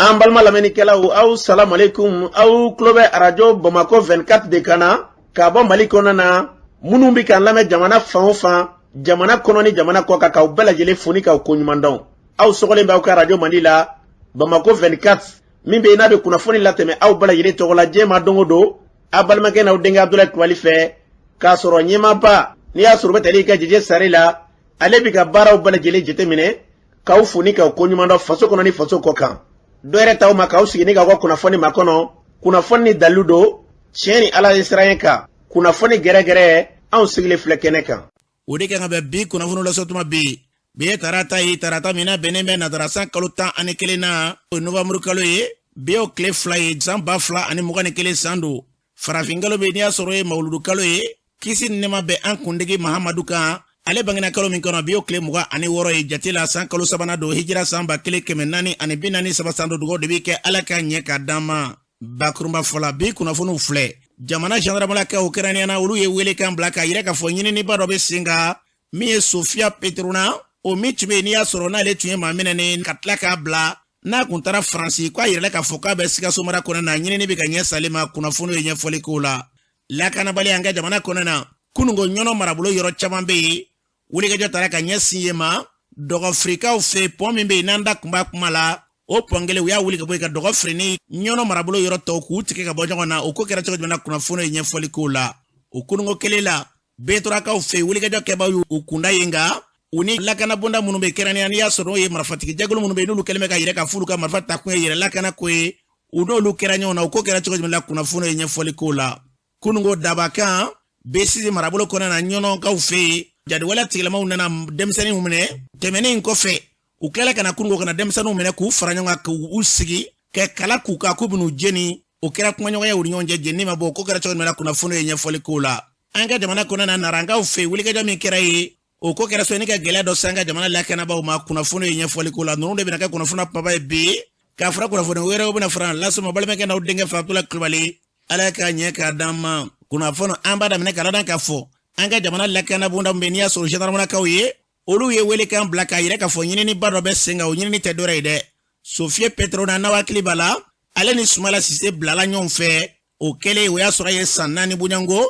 An balma lamɛnnikɛlaw aw salamu alaikum aw tulo bɛ radio Bamako 24 de kan na ka bɔ Mali kɔnɔ na minnu bɛ k'an lamɛn jamana fan o fan jamana kɔnɔ ni jamana kɔ kan k'aw bɛɛ lajɛlen fo ni k'aw koɲuman dɔn. Aw sɔgɔlen b'aw ka radio Mali la Bamako 24 min bɛ yen n'a bɛ kunnafoni latɛmɛ aw bɛɛ lajɛlen tɔgɔ la diɲɛ ma don o don a balimakɛ n'aw denkɛ Abdulaye Kulibali fɛ k'a sɔrɔ ɲɛmaaba n'i y'a sɔrɔ bɛ tali ka jɛjɛ sari la ale bɛ ka baaraw bɛɛ lajɛlen jateminɛ k'aw fo ni k'aw koɲuman dɔn faso kɔnɔ ni faso kɔ kan. Dɔwɛrɛ t'aw ma k'aw sigi ni k'aw ka kunnafoni ma kɔnɔ kunnafoni ni dalilu don tiɲɛ ni ala ye siran kan kunnafoni gɛrɛgɛrɛ anw sigilen filɛ kɛnɛ kan. O de kan ka bɛn bi kunnafoni lasɔtuma bi ye tarata min na bɛnnen bɛ natarasan kalo 11 na o ye novamburu kalo ye bi o tile 2 ye san 2021 san don farafin kalo bɛ n'i y'a sɔrɔ ye mawuludu kalo ye kisi ni nɛɛma bɛ an kundigi Mahamadu kan ale bangena kalo min kɔnɔ bi o tile 26 ye jate la san kalo 3 don hijira san 1443 san don dugawu de bɛ kɛ ala ka ɲɛ ka d'an ma. Bakurunba fɔla bi kunnafoniw filɛ jamana gendarmerie kɛrɛnkɛrɛnnenya olu ye wele kan bila ka yira k'a fɔ ɲininiba dɔ bɛ sen kan min ye Sofia Petrona o min tun bɛ yen n'i y'a sɔrɔ n'ale tun ye maa minɛnen ka tila k'a bila n'a kun taara Faransi k'a yirala k'a fɔ k'a bɛ Sikaso mara kɔnɔ na ɲinini bɛ ka ɲɛ salen ma kunnafoniw ye ɲɛfɔli k'o la. Lakanabali an ka jamana kɔnɔ na kunungo ɲɔnɔ marabolo yɔrɔ caman bɛ yen wulikajɔ taara ka ɲɛsin ye ma dɔgɔfirikaw fɛ pɔn min bɛ yen n'an da kun b'a kuma la o pɔn kelen u y'a wuli ka bɔ yen ka dɔgɔfiri ni ɲɔnɔ marabolo yɔrɔ tɔw k'u tigɛ ka bɔ ɲɔgɔn na o ko kɛra cogo jumɛn na kunnafoni ye ɲɛfɔli k'o la. O kunungo kelen la betorakaw fɛ wulikajɔ kɛbaaw y'u kunda yen nka u ni lakana bonda minnu bɛ kɛrɛnkɛrɛnnenya n'i y'a sɔrɔ o ye marifatigi jɛkulu minnu bɛ yen n'olu kɛlen bɛ ka yɛrɛ ka furu ka marifa ta kun ye yɛrɛ lakana ko ye u n'olu kɛra ɲɔgɔn na o ko kɛra cogo jumɛn na kunnafoni ye ɲɛfɔli k'o la. Kunungo dabakan besisi marabolo kɔnɔ na ɲɔnɔkaw fɛ yen jadiwala tigilamaw nana denmisɛnninw minɛ tɛmɛnen kɔfɛ u kɛla kana kunungo kana denmisɛnninw minɛ k'u fara ɲɔgɔn kan k'u sigi ka kala k'u kan k'u bɛn'u jeni o kɛra kumaɲɔgɔnya u ni ɲɔgɔn cɛ jeni ma bɔ ko kɛra cogo min na kunnafoni ye ɲɛfɔli k'o la. An ka jamana kɔnɔ na narankaw fɛ wulikajɔ min kɛra ye o ko kɛra sɔnni ka gɛlɛya dɔ se an ka jamana lakanabaaw ma kunnafoni ye ɲɛfɔli k'o la ninnu de bɛna kɛ kunnafoni kumaba ye bi k'a fɔra kunnafoni wɛrɛw bɛna fara lasoma balimakɛ n'aw denkɛ Abdulaye Kulibali ala ka ɲɛ k'a d'an ma. Kunnafoni an b'a daminɛ k'a ladan k'a fɔ an ka jamana lakana bonda bɛ n'i y'a sɔrɔ gendarmekaw ye olu ye wele kan bila k'a yira k'a fɔ ɲininiba dɔ bɛ sen kan o ɲinini tɛ dɔwɛrɛ ye dɛ. Sofia Petrona n'aw hakili b'a la ale ni Sumala Sise bilala ɲɔgɔn fɛ o kɛlen o y'a sɔrɔ a ye san 4 bɔɲɔnko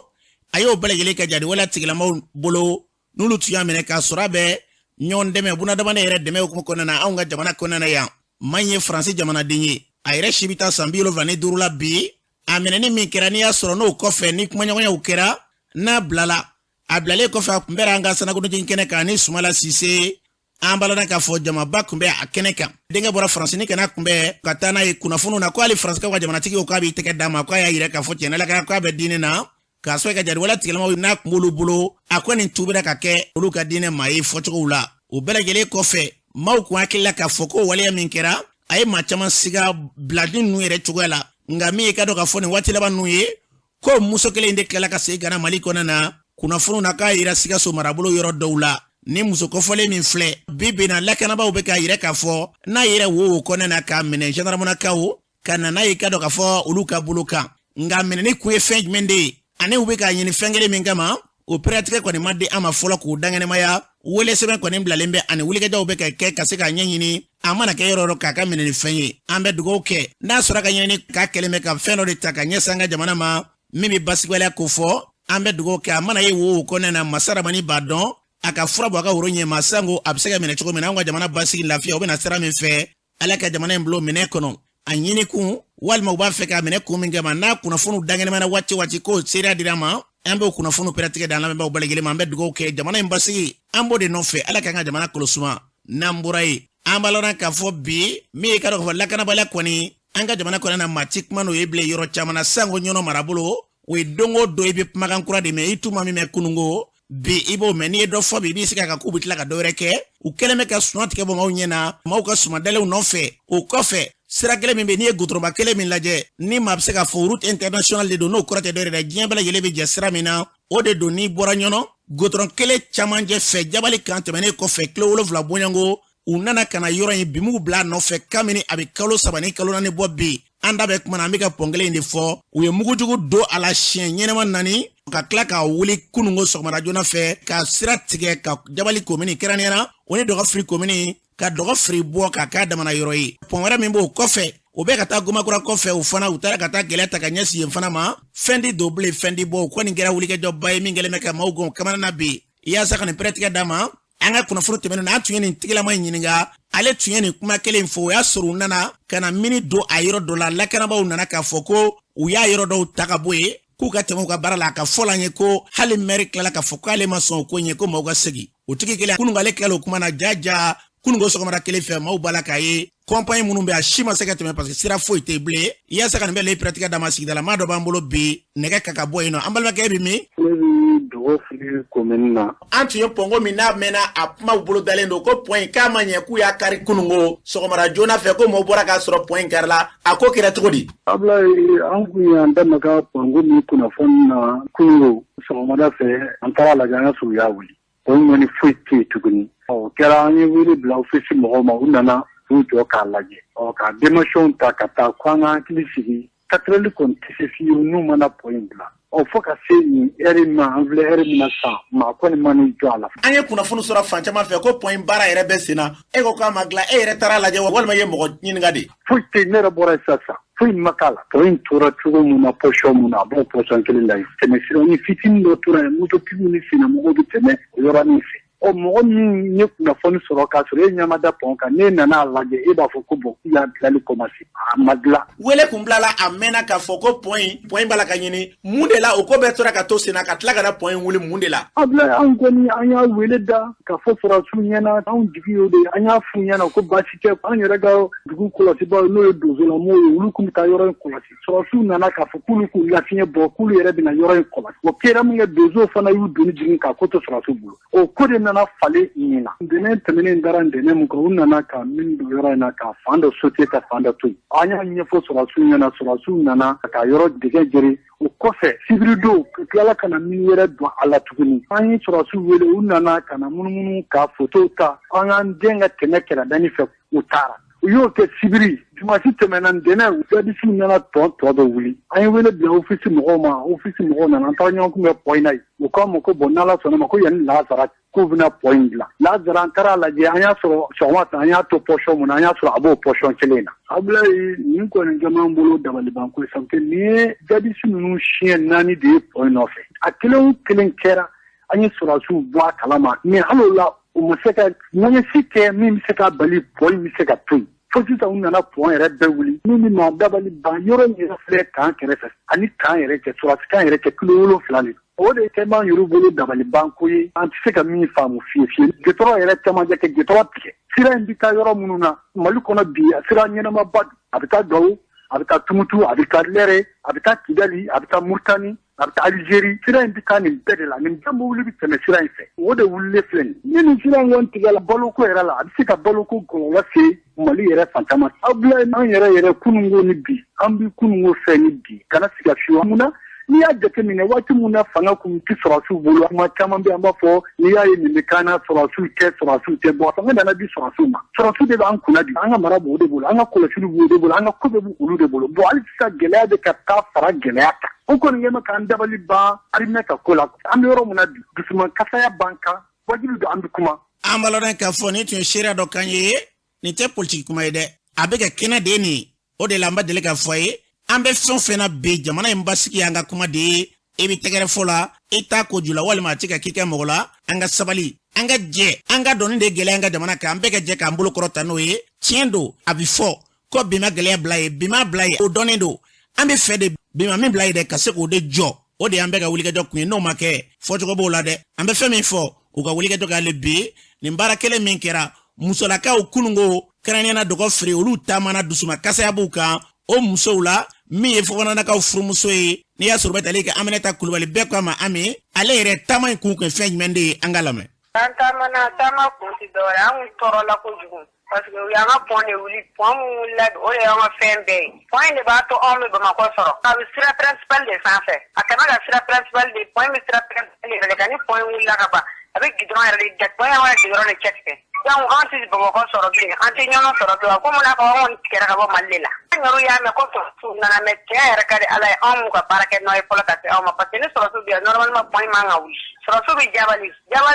a y'o bɛɛ lajɛlen ka jadiwala tigilamaw bolo n'olu tun y'a minɛ k'a sɔrɔ a bɛ ɲɔgɔn dɛmɛ bunadamaden yɛrɛ dɛmɛ hukumu kɔnɔna na anw ka jamana kɔnɔna na yan man ye Faransi jamanaden ye a yɛrɛ si bɛ taa san 75 la bi a minɛni min kɛra n'i y'a sɔrɔ n'o kɔfɛ ni kumaɲɔgɔnyaw kɛra n'a bilala a bilalen kɔfɛ a kun bɛra an ka sanakuntigi kɛnɛ kan ni Sumala Sise an balana k'a fɔ jamaba kun bɛ a kɛnɛ kan denkɛ bɔra Faransi ni kana kun bɛ ka taa n'a ye kunnafoniw na ko hali Faransikɛw ka jamanatigi k'a b'i tɛgɛ d'a ma k'a y'a yira k'a fɔ tiɲɛna k'a bɛ diinɛ na k'a sɔrɔ ka jadiwala tigilamaw n'a kun b'olu bolo a ko nin tubira ka kɛ olu ka diinɛ maa ye fɔcogow la. O bɛɛ lajɛlen kɔfɛ maaw kun hakili la k'a fɔ ko waleya min kɛra a ye maa caman siga biladin ninnu yɛrɛ cogoya la nka min ye ka dɔn k'a fɔ nin waati laban ninnu ye ko muso kelen in de tilala ka segin ka na Mali kɔnɔ na kunnafoniw na k'a yira Sikaso marabolo yɔrɔ dɔw la ni muso kɔfɔlen min filɛ bi na lakanabaaw bɛ k'a yira k'a fɔ n'a yɛrɛ wo kɔnɛ na k'a minɛ gendarmekaw ka na n'a ye ka dɔn k'a fɔ olu ka bolo kan nka minɛni kun ye fɛn jumɛn de ye ani u bɛ k'a ɲini fɛn kelen min kama o piratigɛ kɔni ma di an ma fɔlɔ k'o dangɛnɛmaya wele sɛbɛn kɔni bilalen bɛ ani wulikajɔw bɛ ka kɛ ka se k'a ɲɛɲini a mana kɛ yɔrɔ k'a ka minɛ ni fɛn ye an bɛ dugawu kɛ n'a sɔrɔ ka ɲɛɲini k'a kɛlen bɛ ka fɛn dɔ de ta ka ɲɛsin an ka jamana ma min bɛ basigibaliya ko fɔ an bɛ dugawu kɛ a mana ye wo kɔnɔna na masa Ramani b'a dɔn a ka fura bɔ a ka woro ɲɛ ma sango a bɛ se ka minɛ cogo min na an ka jamana basigi lafiya o bɛna sira min fɛ ala ka jamana in bilo minɛ kɔnɔ a ɲini kun walima u b'a fɛ k'a minɛ kun min kɛ ma n'a kunnafoniw dangɛnɛmana waati k'o seereya dira ma an b'o kunnafoniw pɛrɛtigɛ da an lamɛnbaaw bɛɛ lajɛlen ma an bɛ dugawu kɛ jamana in basigi an b'o de nɔfɛ ala k'an ka jamana kɔlɔsuma n'an bɔra yen an b'a lɔn k'a fɔ bi min ye ka dɔn k'a fɔ lakanabaliya kɔni an ka jamana kɔnɔ na maa ti kuma n'o ye bilen yɔrɔ caman na sango ɲɔnɔ marabolo o ye don o don i bɛ kumakan kura de mɛn i tuma min mɛn kunungo bi i b'o mɛn n'i ye dɔ fɔ bi i b'i sigi a kan k'u bɛ tila ka dɔwɛrɛ kɛ u kɛlen bɛ ka suma tigɛ bɔ maaw ɲɛna maaw ka sumadalew nɔfɛ o kɔfɛ sira kelen min bɛ n'i ye goudron kelen min lajɛ ni maa bɛ se ka fɔ route internationale de don n'o kɔrɔ tɛ dɔ yɛrɛ dɛ diɲɛ bɛɛ lajɛlen bɛ jɛ sira min na o de don n'i bɔra ɲɔnɔ goudron kelen camancɛ fɛ jabali kan tɛmɛnen kɔfɛ kilo 7 bɔɲɔnko u nana ka na yɔrɔ in bi m'u bila a nɔfɛ kabini a bɛ kalo 3 ni kalo 4 bɔ bi an da bɛ kuma na an bɛ ka pɔn kelen in de fɔ u ye mugujugu don a la siɲɛ ɲɛnɛma 4 ka tila k'a wuli kunungo sɔgɔmada joona fɛ ka sira tigɛ ka jabali komini kɛrɛnkɛrɛnnenya o ni dɔgɔfiri komini ka dɔgɔfiri bɔ k'a k'a damana yɔrɔ ye pɔn wɛrɛ min b'o kɔfɛ o be ka taa gomakura kɔfɛ o fana u taara ka taa gɛlɛya ta ka ɲɛsi yen fana ma fɛn di double fɛn di bɔ o kɔni kɛra wulikɛjɔba ye min kɛlen bɛ ka maaw gɔn kamana na bi yaasa ka nin prɛtigɛ d'a ma an ka kunnafoni tɛmɛnen na an tun ye nin tigilama in ɲininka ale tun ye nin kuma kelen fɔ o y'a sɔrɔ u nana ka na mini don a yɔrɔ dɔ la lakanabaaw nana k'a fɔ ko u y'a yɔrɔ dɔw ta ka bɔ yen k'u ka tɛmɛ u ka baara la a ka fɔ la an ye ko hali maire tilala k'a fɔ k'ale ma sɔn o ko ɲɛ ko maaw ka segin o tigi kelen kunun ale tilala o kuma na jaja kunungo sɔgɔmada kelen fɛ maaw b'a la k'a ye kɔnpanyi minnu bɛ a si ma se ka tɛmɛ parce que sira foyi tɛ bilen yaasa ka nin bɛ le prɛtigɛ dama sigida la maa dɔ b'an bolo bi nɛgɛ ka bɔ yen nɔ an balimakɛ bi min dogo fili commune na an tun ye pɔngo min n'a mɛnna a kumaw bolo dalen don ko point k'a ma ɲɛ k'u y'a kari kunungo sɔgɔmada joona fɛ ko maaw bɔra k'a sɔrɔ point karila a ko kɛra cogo di Ablaye an kun y'an da maga pɔngo min kunnafoni na kunungo sɔgɔmada fɛ an taara lajɛ an ka sɔrɔ y'a wuli o ɲɔni foyi tɛ yen tuguni o kɛra an ye wele bila ofisi mɔgɔw ma u nana k'u jɔ k'a lajɛ ka démission ta ka taa ko an ka hakili sigi 4 heures kɔni tɛ se fiyewu n'u mana point bila fo ka se nin heure ma an filɛ heure min na sisan maa kɔni ma n'i jɔ a la. An ye kunnafoni sɔrɔ fan caman fɛ ko point baara yɛrɛ bɛ sen na e ko k'a ma dilan e yɛrɛ taara lajɛ walima i ye mɔgɔ ɲininka de. Foyi tɛ yen ne yɛrɛ bɔra sisan foyi ma k'a la tɔ in tora cogo mun na position mun na a b'o position kelen la yen tɛmɛ sira ni fitinin dɔ tora yen mototigiw ni senamɔgɔw bɛ tɛmɛ o yɔrɔnin fɛ. Mɔgɔ min ye kunnafoni sɔrɔ k'a sɔrɔ e ɲɛma da pɔn kan ne nana lajɛ e b'a fɔ ko bon k'u y'a dilali commencé a ma dilan. Wele kun bila la a mɛnna k'a fɔ ko point b'a la ka ɲini mun de la o ko bɛɛ tora ka to sen na ka tila ka na point wuli mun de la. Ablaye an kɔni an y'a wele da ka fɔ sɔrɔsiw ɲɛna anw jigi y'o de an y'a f'u ɲɛna ko baasi tɛ an yɛrɛ ka dugu kɔlɔsibaaw n'o ye donsolamɔgɔw ye olu kun bɛ taa yɔrɔ in kɔlɔsi sɔrɔsiw nana k'a fɔ k'ulu k'u lafiɲɛ bɔ k'ulu yɛrɛ bɛna yɔrɔ in kɔlɔsi o kɛra min kɛ donsow fana y'u doni jigin k'a ko to sɔrɔsiw bolo o ko de nana falen ɲina ntɛnɛn tɛmɛnen dara ntɛnɛn mun kan u nana ka min don yɔrɔ in na ka fan dɔ sauter ka fan dɔ to yen an y'a ɲɛfɔ sɔrɔsiw ɲɛna sɔrɔsiw nana ka yɔrɔ dɛgɛ jeri o kɔfɛ sibiridow ka tilala ka na min wɛrɛ don a la tuguni an ye sɔrɔsiw wele u nana ka na munumunu ka photo ta an k'an den ka tɛmɛ kɛrɛdani fɛ u taara u y'o kɛ sibiri dimanche tɛmɛna ntɛnɛn jadisiw nana tɔ dɔ wuli an ye wele bila ofisi mɔgɔw ma ofisi mɔgɔw nana an taara ɲɔgɔn kun bɛ point na yen u k'a ma ko bon n'ala sɔnna ma ko yanni Lazara k'u bɛna point dilan Lazara an taara lajɛ an y'a sɔrɔ sɔgɔma ta an y'a to position mun na an y'a sɔrɔ a b'o position kelen na Ablaye nin kɔni kɛ m'an bolo dabalibanko ye sabu nin ye jadisi ninnu siɲɛ 4 de ye point nɔfɛ a kelen o kelen kɛra an ye sɔrɔsiw bɔ a kalama mais hali o la u ma se ka ɲɛɲɛsi kɛ min bɛ se ka bali point bɛ se ka to yen fo sisan u nana point yɛrɛ bɛɛ wuli min bɛ na dabali ban yɔrɔ in yɛrɛ filɛ kan kɛrɛfɛ ani kan yɛrɛ cɛ sɔrɔsi kan yɛrɛ cɛ kilo 7 de o de kɛ b'an yɛrɛ bolo dabali banko ye an tɛ se ka min faamu fiyewu gitɔrɔ yɛrɛ cɛmancɛ kɛ gitɔrɔ tigɛ sira in bɛ taa yɔrɔ minnu na Mali kɔnɔ bi sira ɲɛnamaba don a bɛ taa Gawo a bɛ taa Tumutu a bɛ taa Lɛrɛ a bɛ taa Kidali a bɛ taa Murutani a bɛ taa Alizeri sira in bɛ taa nin bɛɛ de la nin bɛɛ mobili bɛ tɛmɛ sira in fɛ o de wulilen filɛ nin ni nin sira in kɔni tigɛla baloko yɛrɛ la a bɛ se ka baloko kɔlɔlɔ se Mali yɛrɛ fan caman Ablaye an yɛrɛ kunungo ni bi an bɛ kunungo fɛ ni bi kana siga fiyewu mun na n'i y'a jateminɛ waati mun na fanga kun tɛ sɔrɔsiw bolo kuma caman bɛ an b'a fɔ n'i y'a ye nin bɛ k'an na sɔrɔsiw tɛ bɔ fanga nana di sɔrɔsiw ma sɔrɔsiw de b'an kunna bi an ka mara b'o de bolo an ka kɔlɔsili b'o de bolo an ka ko bɛɛ b'u olu de bolo bon hali sisan gɛlɛya bɛ ka taa fara gɛlɛya kan o kɔni kɛ mɛ k'an dabali ban arimɛ ka ko la an bɛ yɔrɔ mun na bi dusuman kasaya b'an kan wajibi don an bɛ kuma. an b'a lɔn k'a fɔ nin tun ye seereya dɔ kan ye nin tɛ politiki kuma ye dɛ a bɛ kɛ kɛnɛ de ye nin o de la an b'a deli k'a fɔ a ye an bɛ fɛn o fɛn na bi jamana in basigi y'an ka kuma de ye e bɛ tɛgɛrɛ fɔ la e t'a ko ju la walima a tɛ ka k'i kɛ mɔgɔ la an ka sabali an ka jɛ an ka dɔnni de gɛlɛya an ka jamana kan an bɛɛ ka jɛ k'an bolo kɔrɔ ta n'o ye tiɲɛ don a bɛ fɔ ko bi ma gɛlɛya bila ye bi ma bila ye o dɔnnen don an bɛ fɛ de bi ma min bila ye dɛ ka se k'o de jɔ o de y'an bɛɛ ka wulikɛjɔ kun ye n'o ma kɛ fɔcogo b'o la dɛ an bɛ fɛn min fɔ u ka wulikɛjɔ k'ale bi nin baara kelen min kɛra musolakaw kununko kɛrɛnkɛrɛnnenya dɔgɔ feere olu taamana dusuma kasaya b'u kan o musow la min ye fɔkɔnɔnakaw furumuso ye n'i y'a sɔrɔ bɛ tali kɛ Aminata Kulubali bɛɛ ko a ma Ami ale yɛrɛ taama in kun fɛn jumɛn de ye an ka lamɛn. An taamana taama kun tɛ dɔwɛrɛ an kun tɔɔrɔla kojugu parce que u y'an ka pɔn de wuli pɔn min wulila o de y'an ka fɛn bɛɛ ye pɔn in de b'a to anw bɛ Bamako sɔrɔ a bɛ sira principal de sanfɛ a kana ka sira principal de pɔn bɛ sira principal de fɛ ni pɔn in wulila ka ban a bɛ gidɔrɔn yɛrɛ de pɔn y'an ka gidɔrɔn de cɛ tigɛ yang anti Bamako sɔrɔ bi anti ɲɔgɔn sɔrɔ bi ko mun na ko anw kɛra ka bɔ Mali la ɲɔru y'a mɛn ko sɔrɔsiw nana mɛ tiɲɛ yɛrɛ ka di Ala ye anw m'u ka baara kɛ n'o ye fɔlɔ ka se anw ma parce que ni sɔrɔsiw bi yan normalement point man ka wuli sɔrɔsiw bi Jabali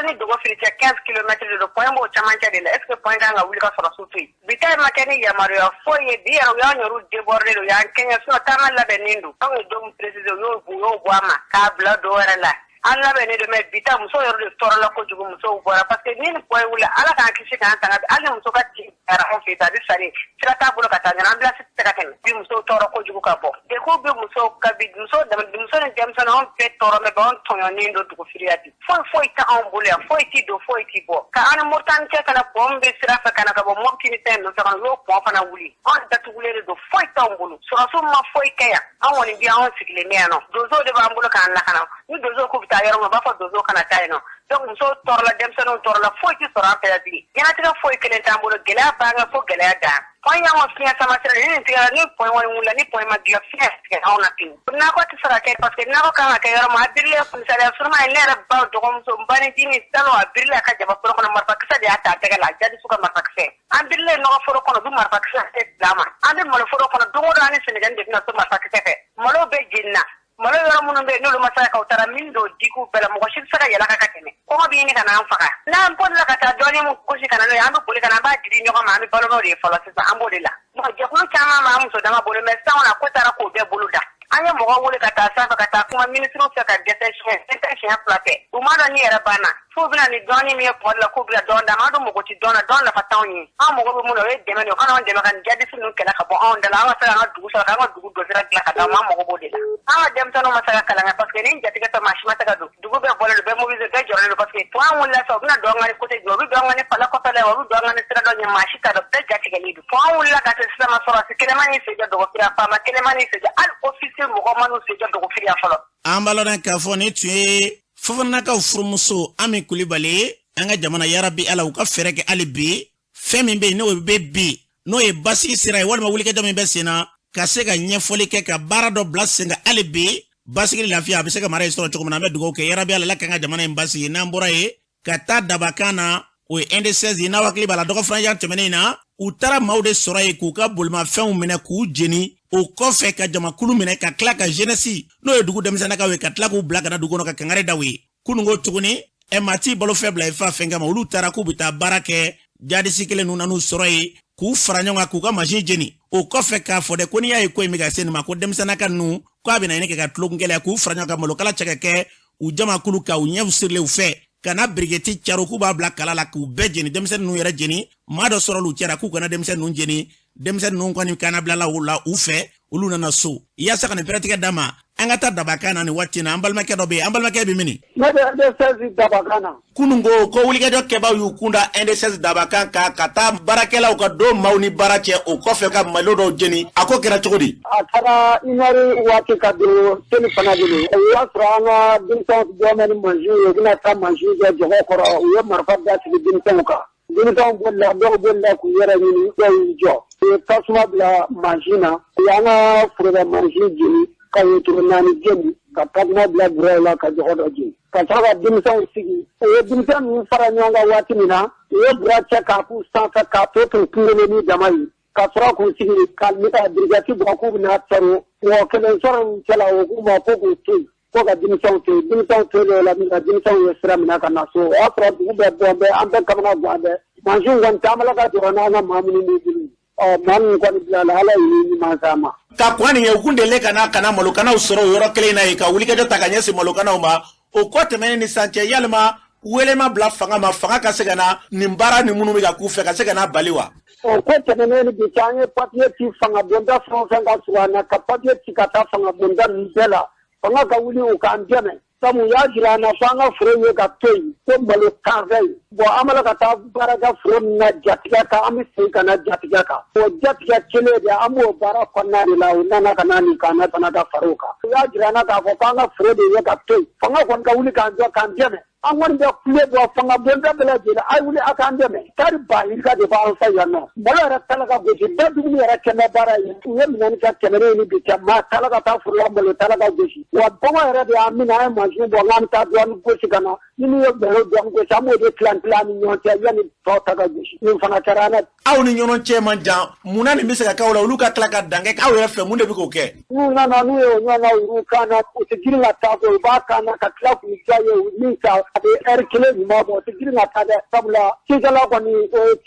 ni Dogo fili cɛ 15 kilomètres de don point b'o camancɛ de la est ce que point kan ka wuli ka sɔrɔsiw to yen bi ta ma kɛ ni yamaruya foyi ye bi yɛrɛ u y'an ɲɔru déborder don y'an kɛɲɛ sinon taama labɛnnen don anw ye don préciser u y'o bɔ a ma k'a bila dɔ wɛrɛ la an labɛnnen don mɛ bi ta muso yɛrɛ de tɔɔrɔ la kojugu musow bɔra parce que ni point wuli Ala k'an kisi k'an tanga hali muso ka tin yɛrɛ anw fɛ yen a bɛ sari sira t'a bolo ka taa ɲana ambulance tɛ se ka tɛmɛ bi musow tɔɔrɔ kojugu ka bɔ dekun bɛ musow ka bi muso ni denmisɛnnin anw bɛɛ tɔɔrɔ mɛ anw tɔɲɔnnen don dugufiriya bi foyi tɛ anw bolo yan foyi tɛ don foyi tɛ bɔ ka an ni Moritani cɛ kana pɔn bɛ sira fɛ kana ka bɔ Mopti ni fɛn ninnu fɛ kana y'o pɔn fana wuli anw datugulen de don foyi t'anw bolo sɔrɔsiw ma foyi kɛ yan anw kɔni bi anw sigilen bɛ yan nɔ donsow de b'an bolo k'an lakana ni donsow k'u bɛ taa yɔrɔ min u b'a fɔ donsow kana taa yen nɔ donc musow tɔɔrɔ la denmisɛnninw tɔɔrɔ la foyi tɛ sɔrɔ an fɛ yan bilen ɲɛnatigɛ foyi kelen t'an bolo gɛlɛya b'an kan fo gɛlɛya dan point y'anw ka fiɲɛ sama sira ni nin tigɛra ni point wani wulila ni point ma dilan fiɲɛ tigɛ anw na ten nakɔ tɛ se ka kɛ parce que nakɔ kan ka kɛ yɔrɔ min a birilen misaliya suruma ye ne yɛrɛ ba dɔgɔmuso n ba ni dimi salon a birilen a ka jabaforo kɔnɔ marifakisɛ de y'a ta a tɛgɛ la a jadi su ka marifakisɛ an birilen nɔgɔforo kɔnɔ u bɛ marifakisɛ se bila ma an bɛ maloforo kɔnɔ don o don an ni sɛnɛgali de bɛna to marifakisɛ fɛ malo bɛ jenina malo yɔrɔ minnu bɛ yen n'olu ma se ka u taara min don diku bɛɛ la mɔgɔ si bɛ se ka yɛlɛ ka tɛmɛ kɔngɔ bɛ ɲini ka n'an faga n'an bolila ka taa dɔɔnin mun gosi ka na n'o ye an bɛ boli ka na an b'a digi ɲɔgɔn ma an bɛ balo n'o de ye fɔlɔ sisan an b'o de la jɛkulu caman b'an muso dama bolo mɛ sisan kɔni a ko taara k'o bɛɛ bolo da an ye mɔgɔ wele ka taa sanfɛ ka taa kuma minisiriw fɛ ka dɛsɛ siɲɛ fila fɛ u m'a dɔn ni yɛrɛ banna f'u bɛna ni dɔɔnin min ye kuma dɔ la k'u bɛna dɔɔnin d'a ma an dun mago tɛ dɔɔnin na dɔɔnin nafa t'anw ye an mago bɛ mun na o ye dɛmɛ de ye u kana anw dɛmɛ ka nin jadisi ninnu kɛlɛ ka bɔ anw da la an ka se k'an ka dugu sɔrɔ k'an ka dugu dɔsira dilan ka d'anw ma an mago b'o de la an ka denmisɛnninw ma se ka kalan kɛ parce que ni jatigɛ tɛ maa si ma se ka don dugu bɛɛ bɔlen don bɛɛ mobilisé bɛɛ jɔrɔlen don parce que fo an wulila sisan u bɛna don an ka ni côté jumɛn u bɛ don an ka ni fala kɔfɛla ye u bɛ don an ka ni sira dɔ ɲɛ maa si t'a dɔn bɛɛ jatigɛlen don fo an wulila ka se sisan ma sɔrɔ si kelen ma n'i sejɔ dɔgɔfiriya faama kelen ma n'i sejɔ hali officier mɔgɔ ma n'u sejɔ dɔgɔfiriya fɔlɔ an b'a lɔn k'a fɔ ni tun ye Fofanakaw furumuso Ami Kulibali an ka jamana yarabi Ala u ka fɛrɛ kɛ hali bi fɛn min bɛ yen n'o bɛ bi n'o ye basigi sira ye walima wulikajɔ min bɛ sen na ka se ka ɲɛfɔli kɛ ka baara dɔ bila sen kan hali bi basigi lafiya a bɛ se ka mara in sɔrɔ cogo min na an bɛ dugawu kɛ yarabi Ala kan ka jamana in basigi n'an bɔra ye ka taa dabakan na o ye ND16 ye n'a hakili b'a la dɔgɔfuranja tɛmɛnen na u taara maaw de sɔrɔ ye k'u ka bolimafɛnw minɛ k'u jeni o kɔfɛ ka jamakulu minɛ ka tila ka jeunesse n'o ye dugu denmisɛnnakaw ye ka tila k'u bila ka na dugu kɔnɔ ka kangare daw ye kunungo tuguni mati balo fɛ bila ifa fɛn kama olu taara k'u bɛ taa baara kɛ jadisi kelen ninnu nan'u sɔrɔ ye k'u fara ɲɔgɔn kan k'u ka machine jeni o kɔfɛ k'a fɔ dɛ ko n'i y'a ye ko in bɛ ka se nin ma ko denmisɛnnaka ninnu ko a bɛ na ɲini kɛ ka tulon gɛlɛya k'u fara ɲɔgɔn kan malokala cɛ ka kɛ u jamakulu ka u ɲɛw sirilen u fɛ kana brigeti caro k'u b'a bila kala la k'u bɛɛ jeni denmisɛnnin ninnu yɛrɛ jeni maa dɔ sɔrɔ l'u cɛra k'u kana denmisɛnnin ninnu jeni denmisɛnnin ninnu kɔni kana bila la u fɛ olu nana so yaasa ka nin pɛrɛtigɛ d'a ma an ka taa dabakan na ni waati na an balimakɛ dɔ bɛ yen an balimakɛ bɛ mini ne bɛ ND16 dabakan na kunungo ko wulikajɔ kɛbaaw y'u kunda ND16 dabakan kan ka taa baarakɛlaw ka don maaw ni baara cɛ o kɔfɛ ka malo dɔw jeni a ko kɛra cogo di a taara inari waati ka don seli fana de don o y'a sɔrɔ an ka denmisɛnw jɔmɛ ni mansiw ye u bɛna taa mansiw kɛ jɔgɔ kɔrɔ u ye marifa da sigi denmisɛnw kan denmisɛnw bolila dɔw bolila k'u yɛrɛ ɲini dɔw y'u jɔ u ye tasuma bila mansin na u y'an ka foroba mansin jeni ka wotoro 4 jeni ka tasuma bila buraw la ka jɔgɔ dɔ jeni ka sɔrɔ ka denmisɛnw sigi u ye denmisɛn ninnu fara ɲɔgɔn kan waati min na u ye bura cɛ k'a k'u sanfɛ k'a to k'u kunkolo ni dama ye ka sɔrɔ k'u sigi ka brigati bɔ k'u bɛna tɔrɔ mɔgɔ kelen sɔrɔ ninnu cɛla o k'u ma ko k'u to yen ko ka denmisɛnw to yen denmisɛnw to yen la min ka denmisɛnw ye sira minɛ ka na so o y'a sɔrɔ dugu bɛɛ bɔn bɛɛ an bɛɛ kamana gan bɛɛ mansin kɔni taamala ka jɔrɔ n'an ka maa minnu b'i bolo maa min kɔni bila la ala ye ɲuman s'a ma ka kɔn nin ye u kun deli ka na malokanaw sɔrɔ o yɔrɔ kelen na ye ka wulikajɔ ta ka ɲɛsin malokanaw ma o kɔ tɛmɛnen ni san cɛ yalima welema bila fanga ma fanga ka se ka na nin baara ni minnu bɛ ka k'u fɛ ka se ka na bali wa o ko tɛmɛnen ni bi cɛ an ye papiye ci fanga bonda fɛn o fɛn ka surun an na ka papiye ci ka taa fanga bonda ninnu bɛɛ la fanga ka wuli u k'an dɛmɛ sabu u y'a jira an na fo an ka foro ye ka to yen ko malo t'an fɛ yen an b'a la ka taa baara kɛ foro min na jatigɛ kan an bɛ segin ka na jatigɛ kan o jatigɛ kelen de an b'o baara kɔnɔna de la u nana ka na nin k'an na fana ka fara o kan u y'a jira an na k'a fɔ k'an ka foro de ye ka to yen fanga kɔni ka wuli k'an jɔ k'an dɛmɛ an kɔni bɛ kule bɔ fanga bonda bɛɛ lajɛlen a' wuli a k'an dɛmɛ tari ba yirika de b'an fɛ yan nɔ malo yɛrɛ tala ka gosi bɛɛ dumuni yɛrɛ kɛmɛ baara ye u ye minɛni kɛ kɛmɛrɛ ni bi cɛ maa tala ka taa foro la malo tala ka gosi wa bɔngɔ yɛrɛ de y'an minɛ an ye mansin bɔ k'an bɛ taa dɔɔnin gosi ka na ni yo bero jom ko samo de plan ni nyonte yani to taga gishi ni fana karana aw ni nyonon che man jan muna ni misaka kawla uluka klaka dange aw ya fe munde biko ke na nu yo nyona uru kana ko tigirla ta ko ba kana ka klak ni jaye ni ka de kile ni mo tigirla ta de sabla tigala ko ni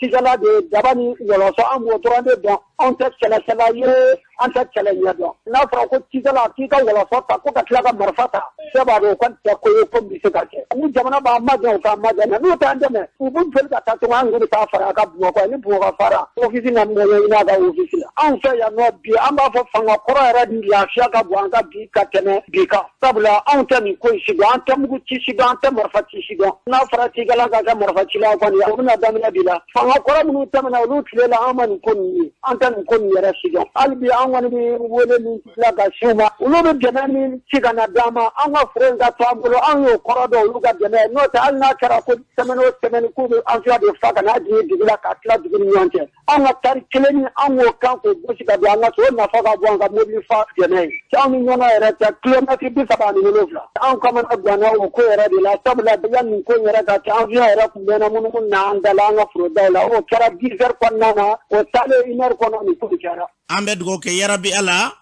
tigala de dabani yolo so am wo torande don on tek chala ye an tek chala ya don na fra ko tigala wala so ta ko ka klaka marfata seba do kan ta ko ko bi se ka ke ni jamana ba ma ga ka ma ga no ta ndeme ubun fel ka ta to an ngi ta fara ka bu ko ni bu ka fara ofisi na mo ina ga ofisi la an fe ya no bi an ba fo fanga ko ra di la sha ka bu an ka bi ka tene bi ka sabla an ta ni ko shi ga an ta mu ci shi ga an ta marfa ci shi ga na fara ci ga la ga marfa ci la ko ni abun da mina bila fanga ko ra mu ta mana lu tile la amani ko ni an ta ni ko ni ra shi ga albi an wani bi wole ni la ga shuma ulo be jamani ci ga na dama an wa fren ga to ambulo an yo ko do lu ga jamani no ta an na kara ko semeno ko an fiya de fa ka na di digila ka tla digini nyonte an wa tar kileni an wo kan ko gosi ga an so na fa ga bon ga mobile fa jamani ta mi nyona era ta kilometri bi fa ba ni lovla an ko man agwana ko era de la tabla de yan ko era ga ta an fiya era ku na mun na an da la nga fro da la o kara dizer ko na o tale iner ko na ni ko kara ambe dugo ke yarabi ala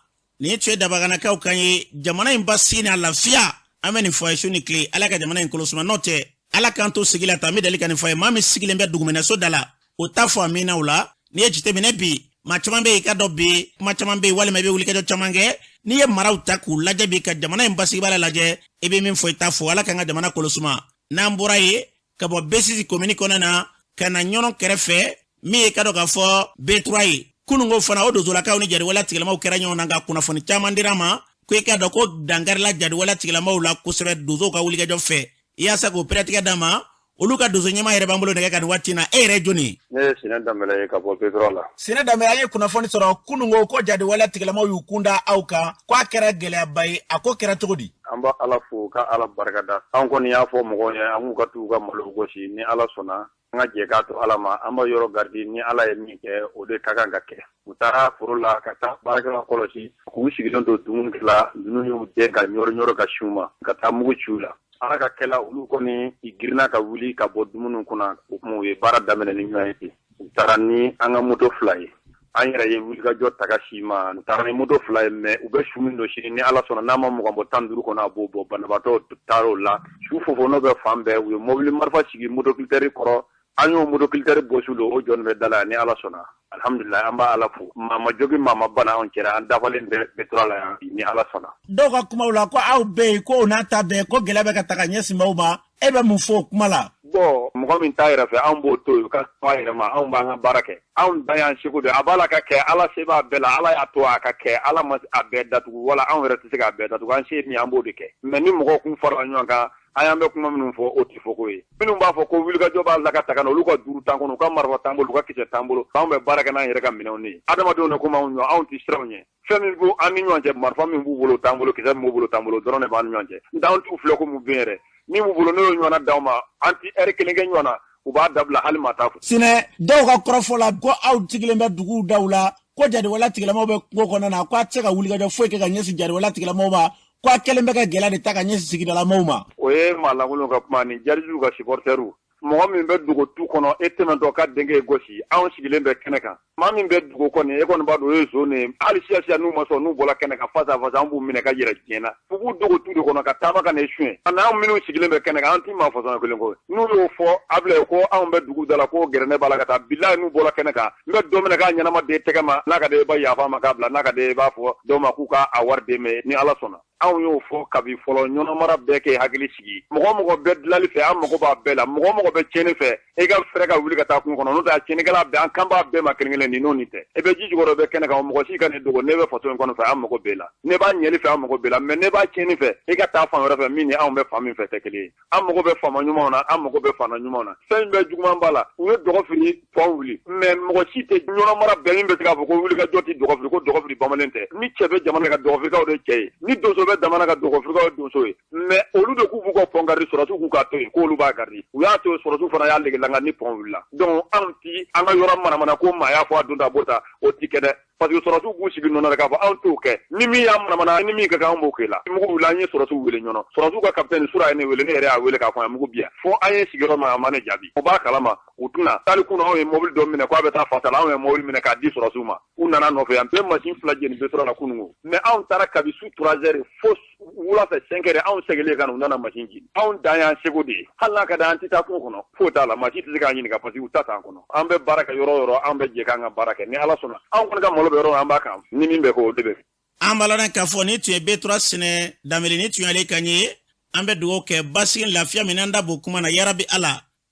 ni che da bagana ka ukanye jamana imbasi na lafiya ameni fo shuni kle ala ka jamana inkolosuma note ala kanto sigila tammi dalika ni fo mami sigile mbe dugumena so dala o tafo amina ula ni ejite mine bi machambe ikado bi machambe wale mebe wuli ka chamange ni ye maraw taku laje bi ka jamana imbasi bala laje ebe min fo tafo ala ka jamana kolosuma na mbura ye ka bo besisi communique onana kana nyono kerefe mi kado ka fo B3 kunungo fana odo zola ka oni jari wala tigilama ukera nyona nga kuna foni chamandirama kweka doko dangarla jari wala tigilama ula kusebe dozo ka uliga jofe yasa ko pratika dama uluka dozo nyama yere bambulo ndeka kan watina joni sina damela ka po petrola sina damela ye kuna foni soro kunungo ko jari wala tigilama yukunda auka kwa kera gele abai ako kera togodi amba ala fu ka ala barkada an ko ni ya fo mo ya amu ka tu ka malo gosi ni ala sona nga je ka to ala ma amba yoro gardi ni ala ye mi ke o de kaka ngake utara furula kata baraka kolosi ku sigilon do dumun kala dunu yu de ga nyoro ka shuma kata mugu chula ala ka kala ulu ko ni igirna ka wuli ka bodumunu kuna mu ye bara damene ni nyati utara ni anga moto fly anyira ye wuli ka jota ka shima utara ni moto fly me ube shumi no shiri ni ala sona nama mu gambo tanduru ko na bobo banabato taro la shufo no be fambe we mobile marfa sigi moto kilteri koro anyo mudo kiltere bosulo o jonne dala ni ala sona alhamdulillah amba ala fu mama jogi mama bana on kera anda falen de petrola ni ala sona doka kuma ula ko au be ko na tabe ko gelabe ka takanyesi mauma ebe mu fo kuma la bo mo min tayra fe ambo to ka tayra ma am ba barake am dayan shiku de abala ka ke ala seba bela ala ya to aka ke ala ma abeda tu wala am rete siga abeda tu kan she mi ambo de ke meni mo ko kun fara nyanga ayambe kuma minun fo oti foko yi minun ba fo ko wilga joba la ka takano luka duru tankono ka marwa tambolo luka kiche tambolo bambe baraka na yere ka minoni adama do no kuma onyo aunti strawnye femi bu ani nyonje marfa min bu bolo tambolo kiche mo bolo tambolo drone ba nyonje ndawn tu floko mu bere ni mu bolo no nyona dawma anti erkelenge nyona uba dabla halma tafu sine do ka krofola ko aw tiglembe dugu dawla ko jadi wala tiglema be ko kona na ko ateka wilga jo fo ke ga nyesi jadi wala tiglema ba kwa kelembe ka gela de taka nyesi sigida la mauma oye malangulo ka mani jarju ka supporteru mo min be dugo tu kono etemento ka denge gosi awon sigile be keneka ma min be dugo kono e kono ba do yeso ne ali sia nu mo so nu bola keneka faza ambu mine ka jira jena fugu dugo tu do kono ka tama ka ne shwe ana minu sigile be keneka anti ma faza ko lengo nu yo fo able ko awon be dugo dala ko gerene bala ka ta billahi nu bola keneka be do mine ka nyana ma de tegama naka de ba ya fa ma ka bla naka de ba fo do ma ku ka awarde me ni ala sona aw yo fo kabi folo nyono mara beke hagili sigi mogo be dlali fe am mogo ba bela mogo be chene fe e ga frega wuli ka ta kun kono no ta chene gala be an kamba be ma kengele ni no nite e be jiji goro be kene ka mogo si kan do ne be foto kono fe am mogo bela ne ba nyeli fe am mogo bela me ne ba chene fe e ga ta fa wora fe mini am be fami fe tekeli am mogo be fama nyuma na am mogo be fana nyuma na fe be juguma mbala we dogo fini po wuli me mogo si te nyono mara be be ka ko wuli ka joti dogo fini ko dogo fini bamalente ni chebe jamana ka dogo fini ka o de chei ni dozo damana ka dogo frigo do so mais olu de ku bu ko pongari soratu ku ka to ko lu ba gari u ya to soratu fana ya lege langa ni pon willa donc anti anga yora mana ko ma ya fo adunda bota o tikede parce que sɔrɔsiw b'u sigi nɔ na k'a fɔ anw t'o kɛ ni min y'a manamana ni min ka kan an b'o kɛ la mugu wuli an ye sɔrɔsiw wele ɲɔgɔn sɔrɔsiw ka kapitɛni Sura ye ne wele ne yɛrɛ y'a wele k'a fɔ an mugu bi yan fo an ye sigiyɔrɔ ma a ma ne jaabi o b'a kalama u tɛna tali kunna anw ye mobili dɔ minɛ k'a bɛ taa Fasala anw ye mobili minɛ k'a di sɔrɔsiw ma u nana nɔfɛ yan bɛɛ machine 2 jeni bɛ sɔrɔ la kunungo mais anw taara kabi su 3 heures fo wula fɛ 5 heures anw seginnen ka na u nana machine jeni anw dan y'an seko de ye hali n'a ka da an tɛ taa kungo kɔnɔ foyi t'a la machine tɛ se k'an ɲininka parce que u ta t'an kɔnɔ an bɛ baara kɛ yɔrɔ o yɔrɔ an bɛ jɛ k'an ka baara kɛ ni Ala sɔnna anw kɔni ka malo bɛ yɔrɔ an b'a kan ni min bɛ kɛ o de bɛ an balana k'a fɔ ni tun ye B3 sɛnɛ Danbele ni tun y'ale kan ye an bɛ dugawu kɛ basigi lafiya min an da b'o kuma na yarabi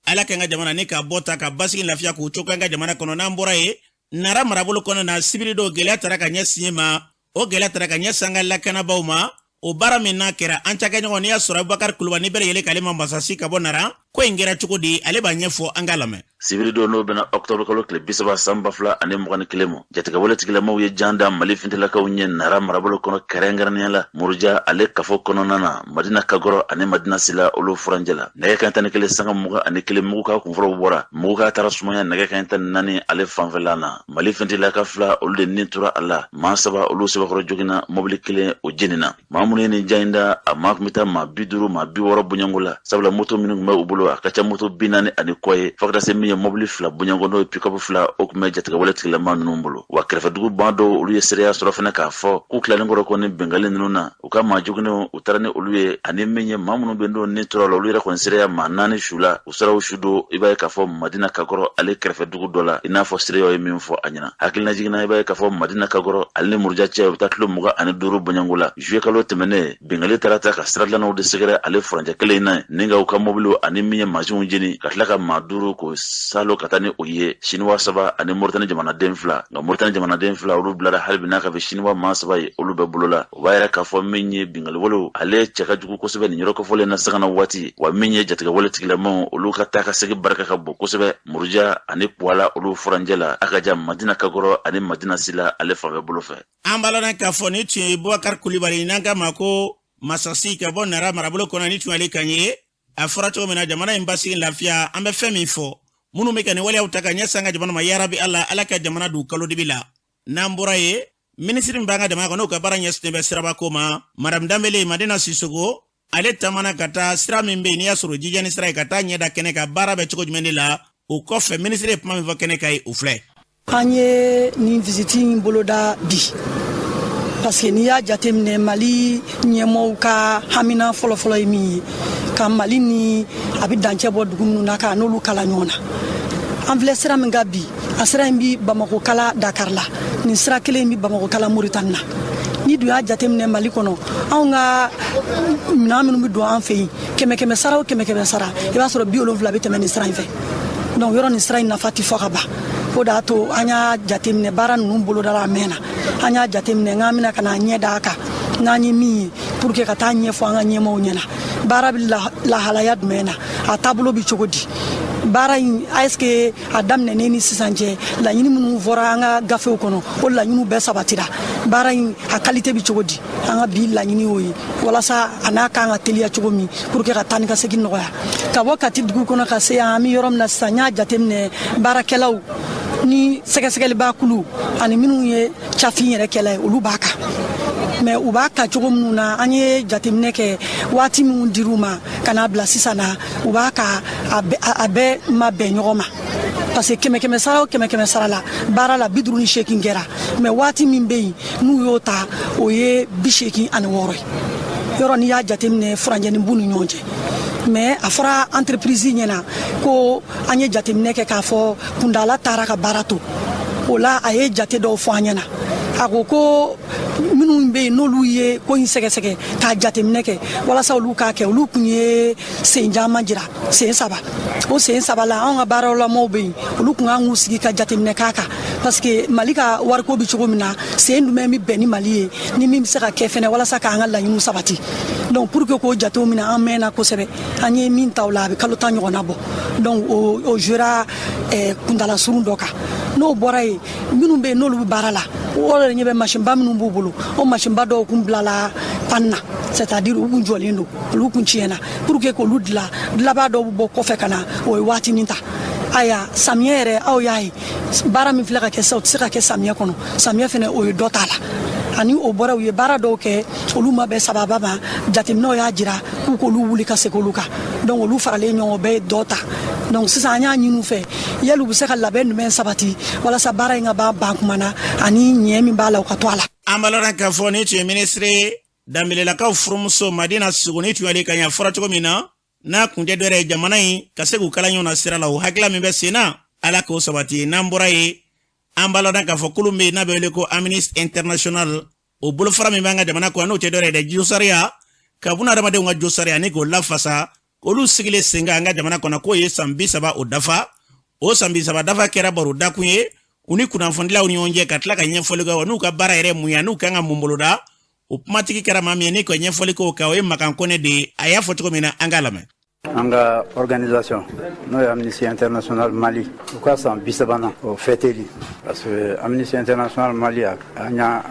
Ala ka n ka jamana ni k'a bɔ ta ka basigi lafiya k'o cogo an ka jamana kɔnɔ n'an bɔra ye Nara marabolo kɔnɔ na sibiri dɔw gɛlɛya tara ka ɲɛsin ma o gɛlɛya tara ka ɲɛsin an ka lakanabaw ma o baara min n'a kɛra an cakɛɲɔgɔn n'i y'a sɔrɔ Abubakar Kulubali bɛɛ yɛlɛ k'ale ma masasi ka bɔ Nara ko in kɛra cogo di ale b'a ɲɛfɔ an ka lamɛn sibiri don n'o bɛna octobre kalo tile 30 san 2021 ma jatigɛwale tigilamaw ye jan da Mali fintilakaw ɲɛ Nara marabolo kɔnɔ kɛrɛnkɛrɛnnenya la Muruja ale kafo kɔnɔna na Madina Kagɔrɔ ani Madina Sila olu furanjɛ la nɛgɛ kanɲɛ 11 sanga 21 mugu ka kunfɔlɔw bɔra mugu ka taara sumaya nɛgɛ kanɲɛ 14 ale fanfɛla na Mali fintilaka fila olu de nin tora a la maa saba olu sɛbɛkɔrɔ joginna mobili kelen o jenina maa minnu ye nin jan da a maa kun bɛ taa maa 50 maa 60 bonyango la sabula moto minnu kun bɛ u bolo a ka ca moto 40 ani kɔ ye fo ka taa se min ye mobili fila bonyango n'o ye pick-up fila o kun bɛ jatigɛwale tigilama ninnu bolo wa kɛrɛfɛdugu ban dɔw olu ye seereya sɔrɔ fɛnɛ k'a fɔ k'u tilalen kɔrɔ ko ni bɛngali ninnu na u ka maa joginenw u taara ni olu ye ani min ye maa minnu bɛ don ni tora la olu yɛrɛ kɔni seereya maa 4 su la u sera u su don i b'a ye k'a fɔ Madina Kagɔrɔ ale kɛrɛfɛdugu dɔ la i n'a fɔ seereyaw ye min fɔ a ɲɛna hakilina jiginna i b'a ye k'a fɔ Madina Kagɔrɔ ale ni Muruja cɛ u bɛ taa kilo 25 bonyango la juillet kalo tɛmɛnen bɛngali taara ta ka sira dilannaw de sɛgɛrɛ ale furancɛ kelen in na ni ka u ka mobiliw ani min ye mansinw jeni ka tila ka maa 5 ko salo ka taa ni o ye Chinois 7 ani Mauritanie jamanaden 2 nka Mauritanie jamanaden 2 olu bilara hali bi n'a ka bɛ Chinois maa 7 ye olu bɛɛ bolo la o b'a yɛrɛ k'a fɔ min ye bingaliwolew ale cɛ ka jugu kosɛbɛ nin yɔrɔ kɔfɔlen na sagana waati wa min ye jatigɛwale tigilamaw olu ka taa ka segin barika ka bon kosɛbɛ Muruja ani Puala olu furanjɛ la a ka ja Madina Kagɔrɔ ani Madina Sila ale fanfɛ bolo fɛ an balana k'a fɔ ni tun ye Bubakar Kulibali n'an ka ma ko masasi ka bɔ Nara marabolo kɔnɔ ni tun ale kan ye a fɔra cogo min na jamana in basigi lafiya an bɛ fɛn min fɔ minnu bɛ ka nin waleyaw ta ka ɲɛsin an ka jamana ma yarabi Ala ka jamana du kalo dibi la n'an bɔra ye minisiri min b'an ka jamana kɔnɔ n'o ka baara ɲɛsinnen bɛ sirabako ma Madame Danbele Madina Sisoko ale tamana ka taa sira min bɛ yen n'i y'a sɔrɔ jijani sira ye ka taa ɲɛda kɛnɛ ka baara bɛ cogo jumɛn de la o kɔfɛ minisiri ye kuma min fɔ kɛnɛ kan ye o filɛ an ye nin visiti in boloda bi parce que n'i y'a jateminɛ Mali ɲɛmɔgɔw ka hamina fɔlɔfɔlɔ ye min ye ka Mali ni a bɛ dancɛ bɔ dugu minnu na ka n'olu kala ɲɔgɔn na an filɛ sira min ka bi a sira in bi Bamako kala Dakar la nin sira kelen in bi Bamako kala Mauritanie na ni dun y'a jateminɛ Mali kɔnɔ anw ka minɛn minnu bɛ don an fɛ yen kɛmɛ sara o kɛmɛ sara i b'a sɔrɔ 70 bɛ tɛmɛ nin sira in fɛ donc yɔrɔ nin sira in nafa tɛ fɔ ka ban o de y'a to an y'a jateminɛ baara ninnu bolodala a mɛnna an y'a jateminɛ nk'an bɛna ka na ɲɛ d'a kan n'an ye min ye pour que ka taa ɲɛfɔ an ka ɲɛmɔgɔw ɲɛna baara bɛ lahalaya jumɛn na a taabolo bɛ cogo di baara in est-ce que a daminɛnen ni sisan cɛ laɲini minnu fɔra an ka gafew kɔnɔ o laɲiniw bɛɛ sabatira baara in a qualité bɛ cogo di an ka bi laɲini y'o ye walasa a n'a kan ka teliya cogo min pour que ka taa ni ka segin nɔgɔya ka bɔ Kati dugu kɔnɔ ka se yan an bɛ yɔrɔ min na sisan n y'a jateminɛ baarakɛlaw ni sɛgɛsɛgɛliba kulu ani minnu ye cafin yɛrɛ kɛla ye olu b'a kan mais u b'a ka cogo minnu na an ye jateminɛ kɛ waati minnu dir'u ma ka n'a bila sisan na u b'a ka a bɛɛ ma bɛn ɲɔgɔn ma parce que kɛmɛ sara o kɛmɛ sara la baara la 58 kɛra mais waati min bɛ yen n'u y'o ta o ye 86 ye yɔrɔ n'i y'a jateminɛ furancɛni b'u ni ɲɔgɔn cɛ mais a fɔra entreprise ɲɛna ko an ye jateminɛ kɛ k'a fɔ kundala taara ka baara to o la a ye jate dɔw fɔ an ɲɛna a ko minnu bɛ yen n'olu ye ko in sɛgɛsɛgɛ k'a jateminɛ kɛ walasa olu k'a kɛ olu kun ye sen caman jira sen 3 o sen 3 la anw ka baaralamɔgɔw bɛ yen olu kun kan k'u sigi ka jateminɛ k'a kan parce que Mali ka wariko bɛ cogo min na sen jumɛn bɛ bɛn ni Mali ye ni min bɛ se ka kɛ fɛnɛ walasa k'an ka laɲiniw sabati donc pour que k'o jatew minɛ an mɛnna kosɛbɛ an ye min ta o la a bɛ kalo 10 ɲɔgɔnna bɔ donc o jouera kundala surun dɔ kan n'o bɔra yen minnu bɛ yen n'olu bɛ baara la o de ɲɛ bɛ masinba minnu b'u bolo o masinba dɔw kun bilala panna c'est-à-dire u kun jɔlen don olu kun tiɲɛna pour que k'olu dilanbaa dɔw bɛ bɔ kɔfɛ ka na o ye waatinin ta aya samiyɛ yɛrɛ aw y'a ye baara min filɛ ka kɛ sa o tɛ se ka kɛ samiyɛ kɔnɔ samiyɛ fɛnɛ o ye dɔ t'a la ani o bɔra u ye baara dɔw kɛ olu ma bɛɛ sababa ma jateminɛw y'a jira k'u k'olu wuli ka segin olu kan donc olu faralen ɲɔgɔn bɛɛ ye dɔ ta donc sisan an y'a ɲini u fɛ yali u bɛ se ka labɛn jumɛn sabati walasa baara in ka ban kuma na ani ɲɛ min b'a la u ka to a la. an b'a lɔn k'a fɔ ni tun ye ministre danbelelakaw furumuso madina suguni tun y'ale ka ɲɛ fɔra cogo min na n'a kun tɛ dɔ wɛrɛ ye jamana in ka se k'u kala ɲɔgɔn na sira la o hakilila min bɛ sen na ala k'o sabati n'an bɔra ye an b'a lɔn k'a fɔ kulu min n'a bɛ wele ko Amnesty International o bolofara min b'an ka jamana kɔnɔ n'o tɛ dɔ wɛrɛ ye dɛ josariya ka buna adamadenw ka josariya ni k'o lafasa olu sigilen sen kan an ka jamana kɔnɔ k'o ye san 30 o dafa o san 30 dafa kɛra baro dakun ye u ni kunnafonidilaw ni ɲɔgɔn cɛ ka tila ka ɲɛfɔli kɛ n'u ka baara yɛrɛ mun ya n'u kan ka mun boloda o kumatigi kɛra maa min ye ni ka ɲɛfɔli k'o kan o ye Makan Kone de ye a y'a fɔ cogo min na an k'a lamɛn. An ka organisation n'o ye Amnesty International Mali u ka san 30 o fêteli parce que Amnesty International Mali an y'a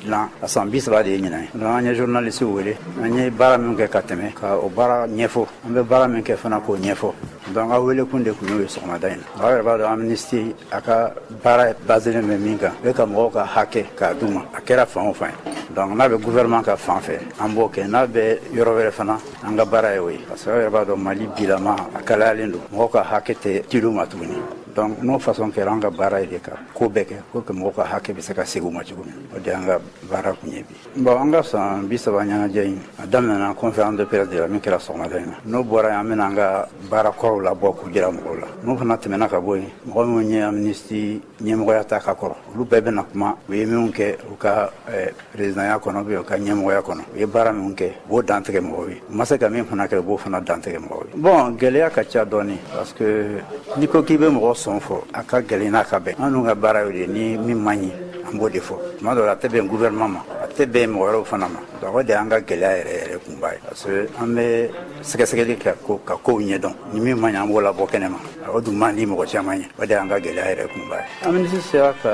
dilan a san 30 de ye ɲinan ye donc an ye journaliste wele an ye baara min kɛ ka tɛmɛ ka o baara ɲɛfɔ an bɛ baara min kɛ fana k'o ɲɛfɔ donc a wele kun de kun y'o ye sɔgɔmada in na aw yɛrɛ b'a dɔn Amnesty a ka baara baselen bɛ min kan o ye ka mɔgɔw ka hakɛ k'a d'u ma a kɛra fan o fan ye donc n'a bɛ gouvernement ka fan fɛ an b'o kɛ n'a bɛ yɔrɔ wɛrɛ fana an ka baara ye o ye parce que aw yɛrɛ b'a dɔn Mali bilama a kalayalen don mɔgɔw ka hakɛ tɛ dilu ma tuguni donc n'o façon kɛra an ka baara ye de ka ko bɛɛ kɛ pour que mɔgɔw ka hakɛ bɛ se ka segin u ma cogo min o de y'an ka baara kun ye bi bon an ka san 30 ɲɛnajɛ in a daminɛna conférence de presse de la min kɛra sɔgɔmada in na n'o bɔra yen an bɛna an ka baara kɔrɔw labɔ k'u jira mɔgɔw la n'o fana tɛmɛna ka bɔ yen mɔgɔ minnu ye Amnesty ɲɛmɔgɔya ta ka kɔrɔ olu bɛɛ bɛna kuma u ye minnu kɛ u ka présidentya kɔnɔ u ka ɲɛmɔgɔya kɔnɔ u ye baara minnu kɛ u b'o dantigɛ mɔgɔw ye u ma se ka min fana kɛ u b'o fana dantigɛ mɔgɔw ye bon gɛlɛya ka ca dɔɔni parce que n'i ko k'i bɛ mɔgɔ sɔn fɔ a ka gɛlɛn n'a ka bɛn an dun ka baara y'o de ye ni min man ɲi an b'o de fɔ tuma dɔw la a tɛ bɛn gouvernement ma a tɛ bɛn mɔgɔ wɛrɛw fana ma donc o de y'an ka gɛlɛya yɛrɛ yɛrɛ kunba ye parce que an bɛ sɛgɛsɛgɛli kɛ ka kow ɲɛdɔn ni min man ɲi an b'o labɔ kɛnɛ ma o dun man di mɔgɔ caman ye o de y'an ka gɛlɛya yɛrɛ kunba ye Amnesty sera ka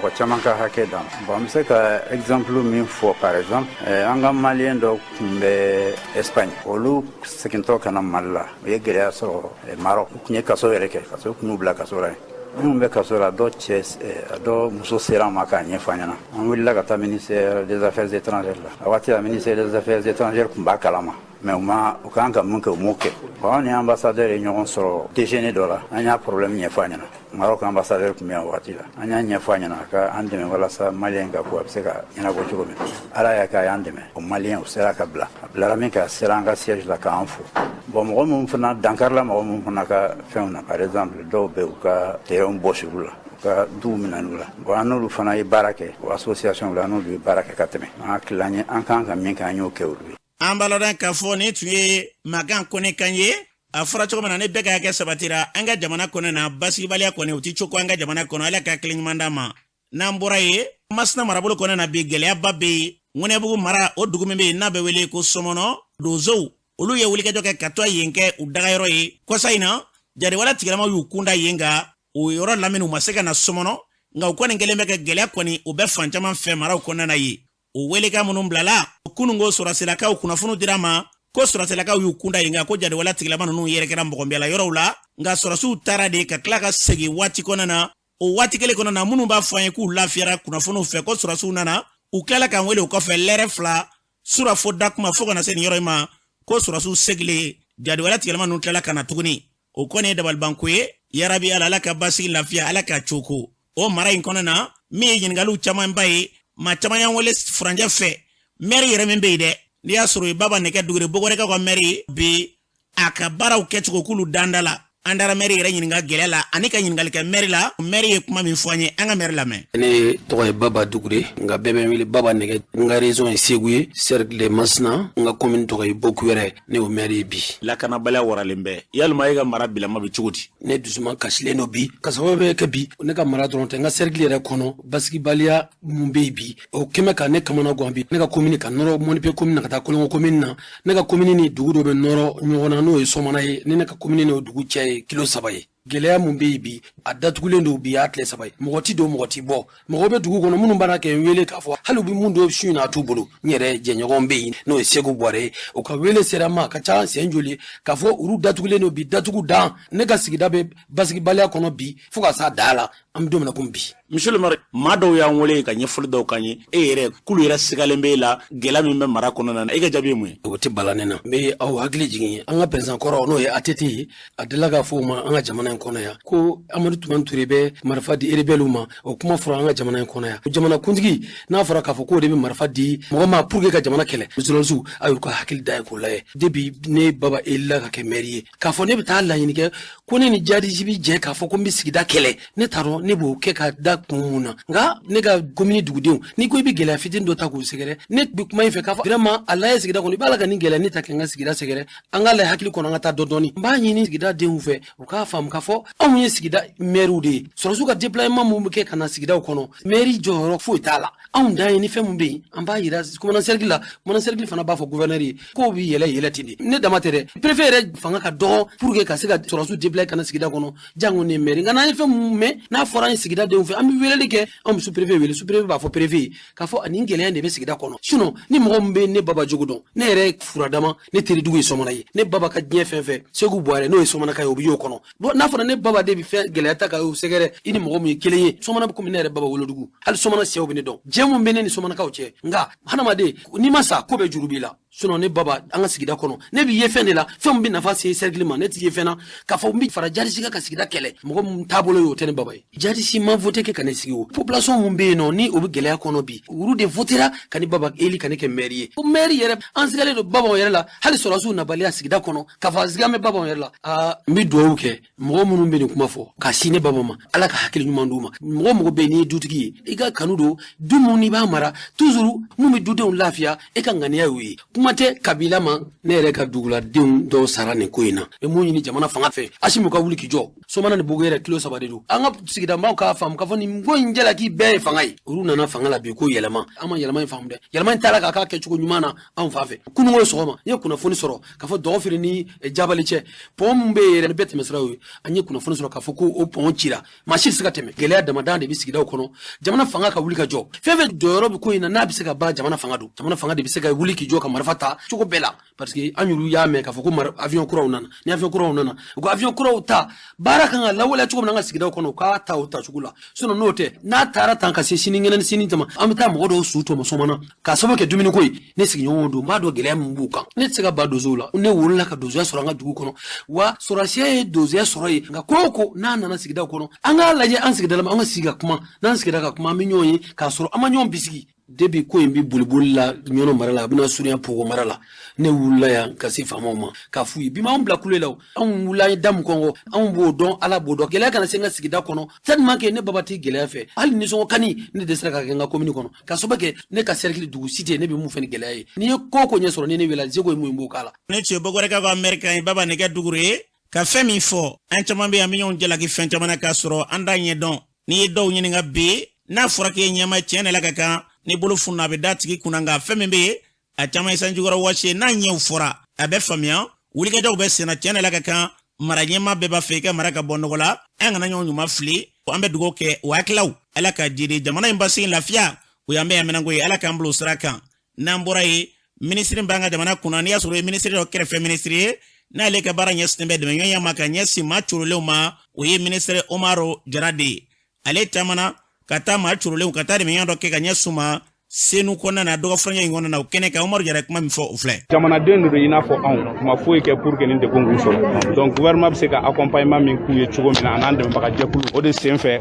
mɔgɔ caman ka hakɛ dan bon an bɛ se ka exemple min fɔ par exemple an ka maliyɛn dɔ tun bɛ Espagne olu segintɔ ka na Mali la o ye gɛlɛya sɔrɔ Maroc u tun ye kaso yɛrɛ kɛ parce que u tun y'u bila kaso la yen minnu bɛ kaso la dɔ muso sera an ma k'a ɲɛfɔ an ɲɛna an wulila ka taa ministère des affaires étrangères la a waati la ministère des affaires étrangères tun b'a kalama mais u kan ka mun kɛ u m'o kɛ bon an ni ambassadeur ye ɲɔgɔn sɔrɔ déjeuner dɔ la an y'a problème ɲɛfɔ a ɲɛna Maroc ambassadeur tun bɛ yan waati la an y'a ɲɛfɔ a ɲɛna a ka an dɛmɛ walasa maliyɛn ka ko a bɛ se ka ɲɛnabɔ cogo min ala y'a kɛ a y'an dɛmɛ o maliyɛn u sera ka bila a bilara min kɛ a sera an ka siège la k'an fo bon mɔgɔ minnu fana dankarila mɔgɔ minnu fana ka fɛnw na par exemple dɔw bɛ u ka terrain bɔsi olu la u ka duw minɛn la bon an n'olu fana ye baara kɛ o association la an n'olu ye baara kɛ ka tɛmɛ an hakili an ye an kan ka min kɛ an y'o kɛ olu ye an b'a lɔn k'a fɔ ni tun ye Makan Kone kan ye a fɔra cogo min na ne bɛɛ ka hakɛ sabatira an ka jamana kɔnɔ na basigibaliya kɔni u tɛ cogo an ka jamana kɔnɔ ala ka hakili ɲuman d'an ma n'an bɔra ye Masina marabolo kɔnɔ na bi gɛlɛyaba bɛ yen Ŋɔnɛbugu mara o dugu min bɛ yen n'a bɛ wele ko Sɔmɔnɔ donsow olu ye wulikajɔ kɛ ka to yen kɛ u dagayɔrɔ ye kɔsa in na jadewala tigilamaw y'u kunda yen nka o yɔrɔ lamini u ma se ka na Sɔmɔnɔ nka u kɔni kɛlen bɛ kɛ gɛlɛya kɔni u bɛ fan caman fɛ maraw kɔnɔna yen o welekan minnu bilala kunungo sɔrɔsilakaw kunnafoni dira ma ko sɔrɔsilakaw y'u kunda yen nka ko jadewala tigilama ninnu yɛrɛ kɛra mɔgɔnbɛla yɔrɔw la nka sɔrɔsiw taara de ka tila ka segin waati kɔnɔna na o waati kelen kɔnɔna na minnu b'a fɔ an ye k'u lafiyara kunnafoniw fɛ ko sɔrɔsiw nana u tilala k'an wele o kɔfɛ lɛrɛ 2 sura fo dakuma fo kana se nin yɔrɔ in ma ko sɔrɔsiw segilen jadewala tigilama ninnu tilala ka na tuguni o kɔni ye dabalibanko ye yarabi ala ka basigi lafiya ala ka coko o mara in kɔnɔna na min ye ɲininkaliw caman ba ye maa caman y'an wele furanjɛ fɛ maire yɛrɛ min bɛ yen dɛ n'i y'a sɔrɔ baba nɛgɛ dugure bɔgɔrɛkaw ka maire bi a ka baaraw kɛcogo k'olu danda la an dara maire yɛrɛ ɲininka gɛlɛya la ani ka ɲininkali kɛ maire la maire ye kuma min fɔ an ye an ka maire lamɛn. ne tɔgɔ ye Baba Dugure nka bɛɛ bɛ n wele Baba Nɛgɛ n ka région ye Segu ye cercle de Masina n ka commune tɔgɔ ye Bokuwɛrɛ ne y'o maire ye bi. lakanabaliya waralen bɛ yalima e ka mara bilama bɛ cogo di. ne dusuma kasilen don bi ka sababu bɛ kɛ bi ne ka mara dɔrɔn tɛ n ka cercle yɛrɛ kɔnɔ basigibaliya mun bɛ yen bi o kɛmɛ ka ne kamana gan bi ne ka commune ka nɔrɔ Mɔnipe commune na ka taa Kolongo commune na ne ka commune ni dugu dɔ bɛ nɔrɔ ɲɔgɔn na n'o ye Sɔmana ye ne ka commune n'o dugu cɛ ye kilo 3 ye gɛlɛya mun be bi a datugulen do bi a tile saba ye mɔgɔ ti don mɔgɔ ti bɔ mɔgɔ be dugu kɔnɔ minnu bana kɛ wele k'a fɔ hali bi mun do su na t'u bolo n yɛrɛ jɛɲɔgɔn be yen n'o ye Segu Bɔrɛ o ka wele sera ma ka ca sen joli k'a fɔ olu datugulen do bi datugu dan ne ka sigida be basigibaliya kɔnɔ bi fo ka sa da la an be don mina komi bi Monsieur le maire maa dɔw y'an wele ka ɲɛfɔli dɔw kan ye e yɛrɛ kulu yɛrɛ sigalen bɛ la gɛlɛya min bɛ mara kɔnɔna na e ka jaabi ye mun ye o tɛ bala ne na n bɛ aw hakili jigin an ka président kɔrɔ n'o ye ATT ye a delila k'a fɔ o ma an ka jamana in kɔnɔ yan ko Amadu Tumani Ture bɛ marifa di rebelles ma o kuma fɔra an ka jamana in kɔnɔ yan jamanakuntigi n'a fɔra k'a fɔ k'o de bɛ marifa di mɔgɔ ma pour que ka jamana kɛlɛ journalistes a y'u ka hakili da ye k'o lajɛ depuis ne baba elila ka kɛ maire ye k'a fɔ ne bɛ taa laɲini kɛ ko ne ni jadisi bi jɛ k'a fɔ ko n bɛ sigida kɛlɛ ne t'a dɔn ne b'o kɛ ka da kun mun na nka ne ka commune dugudenw ni ko i bɛ gɛlɛya fitinin dɔ ta k'u sɛgɛrɛ ne bɛ kuma in fɛ k'a fɔ vraiment a lajɛ sigida kɔnɔ i b'a la ka nin gɛlɛya ne ta kɛ n ka sigida sɛgɛrɛ an ka lajɛ hakili kɔnɔ an ka taa dɔɔni n b'a ɲini sigida denw fɛ u k'a faamu k'a fɔ anw ye sigida maires de ye sɔrɔsiw ka déplacement mun bɛ kɛ ka na sigidaw kɔnɔ mairie jɔyɔrɔ foyi t'a la anw dan ye ni fɛn mun bɛ yen an b'a yira commandant cercle la commandant cercle fana b'a fɔ gouverneur ye k'o bɛ yɛlɛ ten de ne dama tɛ dɛ préfet yɛrɛ fanga ka dɔgɔ pour que ka se ka sɔrɔsiw déplacer ka na sigida kɔnɔ jango ne maire nka n'an ye fɛn mun mɛn n'a fɔra an ye sigida denw fɛ an bɛ weleli kɛ an bɛ sous-préfet wele sous-préfet b'a fɔ préfet ye k'a fɔ ani gɛlɛya de bɛ sigida kɔnɔ sinon ni mɔgɔ min bɛ ne baba jogo dɔn ne yɛrɛ furadama ne teridugu ye Sɔmɔna ye ne baba ka diɲɛ fɛn fɛn Segu Bɔrɛ n'o ye Sɔmɔna ka ye o bɛ y'o kɔnɔ bon n'a fɔra ne baba de bɛ fɛn gɛlɛya ta ka o sɛgɛrɛ i ni mɔgɔ min ye kelen ye Sɔmɔna bɛ komi ne yɛrɛ baba wolodugu hali Sɔmɔna sɛw bɛ ne dɔn diɲɛ mun bɛ ne ni Sɔmɔnakaw cɛ nka hadamaden n'i ma sa ko bɛ juru b'i la sinon ne baba an ka sigida kɔnɔ ne bɛ ye fɛn de la fɛn min bɛ nafa se cercle ma ne tɛ ye fɛn na k'a fɔ n bɛ fara jadisi kan ka sigida kɛlɛ mɔgɔ min taabolo ye o tɛ ne baba ye jadisi ma voté kɛ ka ne sigi o population mun bɛ yen nɔ ni o bɛ gɛlɛya kɔnɔ bi olu de votera ka ne baba eli ka ne kɛ maire ye ko maire yɛrɛ an sigalen don babaw yɛrɛ la hali sɔrɔsiw nabaliya sigida kɔnɔ k'a fɔ a siga bɛ babaw yɛrɛ la n bɛ dugawu kɛ mɔgɔ minnu bɛ nin kuma fɔ k'a si ne baba ma ala ka hakili ɲuman d'u ma mɔgɔ mɔgɔ bɛ yen n'i ye dutigi ye i ka kanu don du mun n'i b'a mara toujours mun bɛ dudenw lafiya e ka ŋaniya y'o ye kuma tɛ kabila ma ne yɛrɛ ka duguladenw dɔw sara nin ko in na e mun ɲini jamana fanga fɛ Asimu ka wuli k'i jɔ Sɔmɔna ni Bogo yɛrɛ kilo 3 de don an ka sigidamaw k'a faamu k'a fɔ nin ko in jɛla k'i bɛɛ ye fanga ye olu nana fanga la bi ko yɛlɛma an ma yɛlɛma in faamu dɛ yɛlɛma in taara k'a kɛ cogo ɲuman na anw fa fɛ kunungo sɔgɔma n ye kunnafoni sɔrɔ k'a fɔ dɔgɔfiri ni jabali cɛ pɔn min bɛ yen yɛrɛ bɛɛ tɛmɛsiraw ye an ye kunnafoni sɔrɔ k'a fɔ ko o pɔn cira maa si tɛ se ka tɛmɛ gɛlɛya damadan de bɛ sigidaw kɔnɔ jamana fanga ka wuli ka jɔ fɛn fɛn jɔyɔrɔ bɛ ko in na n'a bɛ se ka ban jamana fanga don jamana fanga de bɛ se ka wuli k'i jɔ ka marifa ta cogo bɛɛ la parce que an y'olu y'a mɛn k'a fɔ ko avion kuraw nana ni avion kuraw nana u ka avion kuraw ta baara kan ka lawaleya cogo min na an ka sigidaw kɔnɔ u k'a ta o ta cogo la sinon n'o tɛ n'a taara tan ka se sinikɛnɛ ni sini tɛmɛ an bɛ taa mɔgɔ dɔw su tɔmɔ Sɔmɔna k'a sababu kɛ dumuni ko ye ne sigiɲɔgɔnw don n b'a dɔn gɛlɛya min b'u kan ne tɛ se ka ba donsow la ne wolola ka donsoya sɔrɔ an ka dugu kɔnɔ wa sɔrɔsiya ye donsoya sɔrɔ ye nka ko o ko n'a nana sigidaw kɔnɔ an k'a lajɛ an sigida la an ka sigi ka kuma n'an sigira ka kuma an bɛ ɲɔgɔn ye k'a sɔrɔ an ma ɲɔgɔn bisigi depuis ko in bi boliboli la ɲɔnɔ mara la a bɛna surunya Pogo mara la ne wulila yan ka se faamaw ma k'a f'u ye bi ma anw bila kule la anw wulila an ye da min kɔngɔ anw b'o dɔn ala b'o dɔn gɛlɛya kana se n ka sigida kɔnɔ tellement que ne baba tɛ gɛlɛya fɛ hali nisɔngɔ kani ne dɛsɛra ka kɛ n ka commune kɔnɔ ka sababu kɛ ne ka cercle dugu cité ne bɛ mun fɛ ni gɛlɛya ye n'i ye ko o ko ɲɛ sɔrɔ ni ne wele Seko ye mun b'o k'a la ne tun ye Bogorɛ ka Américain ye baba nɛgɛ duguru ye ka fɛn min fɔ an caman bɛ yan an bɛ ɲɔgɔn jalaki fɛn caman na k'a sɔrɔ an t'a ɲɛ dɔn n'i ye dɔw ɲininka bi n'a fɔra k'e ɲɛma tiɲɛ de la ka kan ni bolo funna a bɛ da tigi kunna nka fɛn min bɛ yen a caman ye sanjikɔrɔ wɔsi ye n'a ɲɛw fɔra a bɛ faamuya wulikɛdaw bɛ senna tiɲɛ de la ka kan mara ɲɛma bɛɛ b'a fɛ i ka mara ka bɔ nɔgɔ la an kana ɲɔgɔn ɲuman fili an bɛ dugawu kɛ o hakilaw ala ka jiri jamana in basigi lafiya o y'an bɛ yan minɛnko ye ala k'an bila o sira kan n'an bɔra yen minisiri b'an ka jamana kunna n'i y'a sɔrɔ o ye minisiri dɔ kɛrɛfɛ minisiri ye n'ale ka baara ɲɛsinnen bɛ dɛmɛɲɔgɔnya ma ka ɲɛsin maa corolenw ma o ye minisiri Omaro Jara de ye ale taamana ka taa maa corolenw ka taa dɛmɛɲɔgɔn dɔ kɛ ka ɲɛsin ma senu kɔnɔna na dɔgɔ fɔlɔ in kɔnɔna na o kɛnɛ kan Umaru Jara kuma min fɔ o filɛ jamanaden do i n'a fɔ anw kuma foyi kɛ pour que nin degun k'u sɔrɔ donc gouvernement bɛ se ka accompagnement min k'u ye cogo min na a n'an dɛmɛbaga jɛkulu o de sen fɛ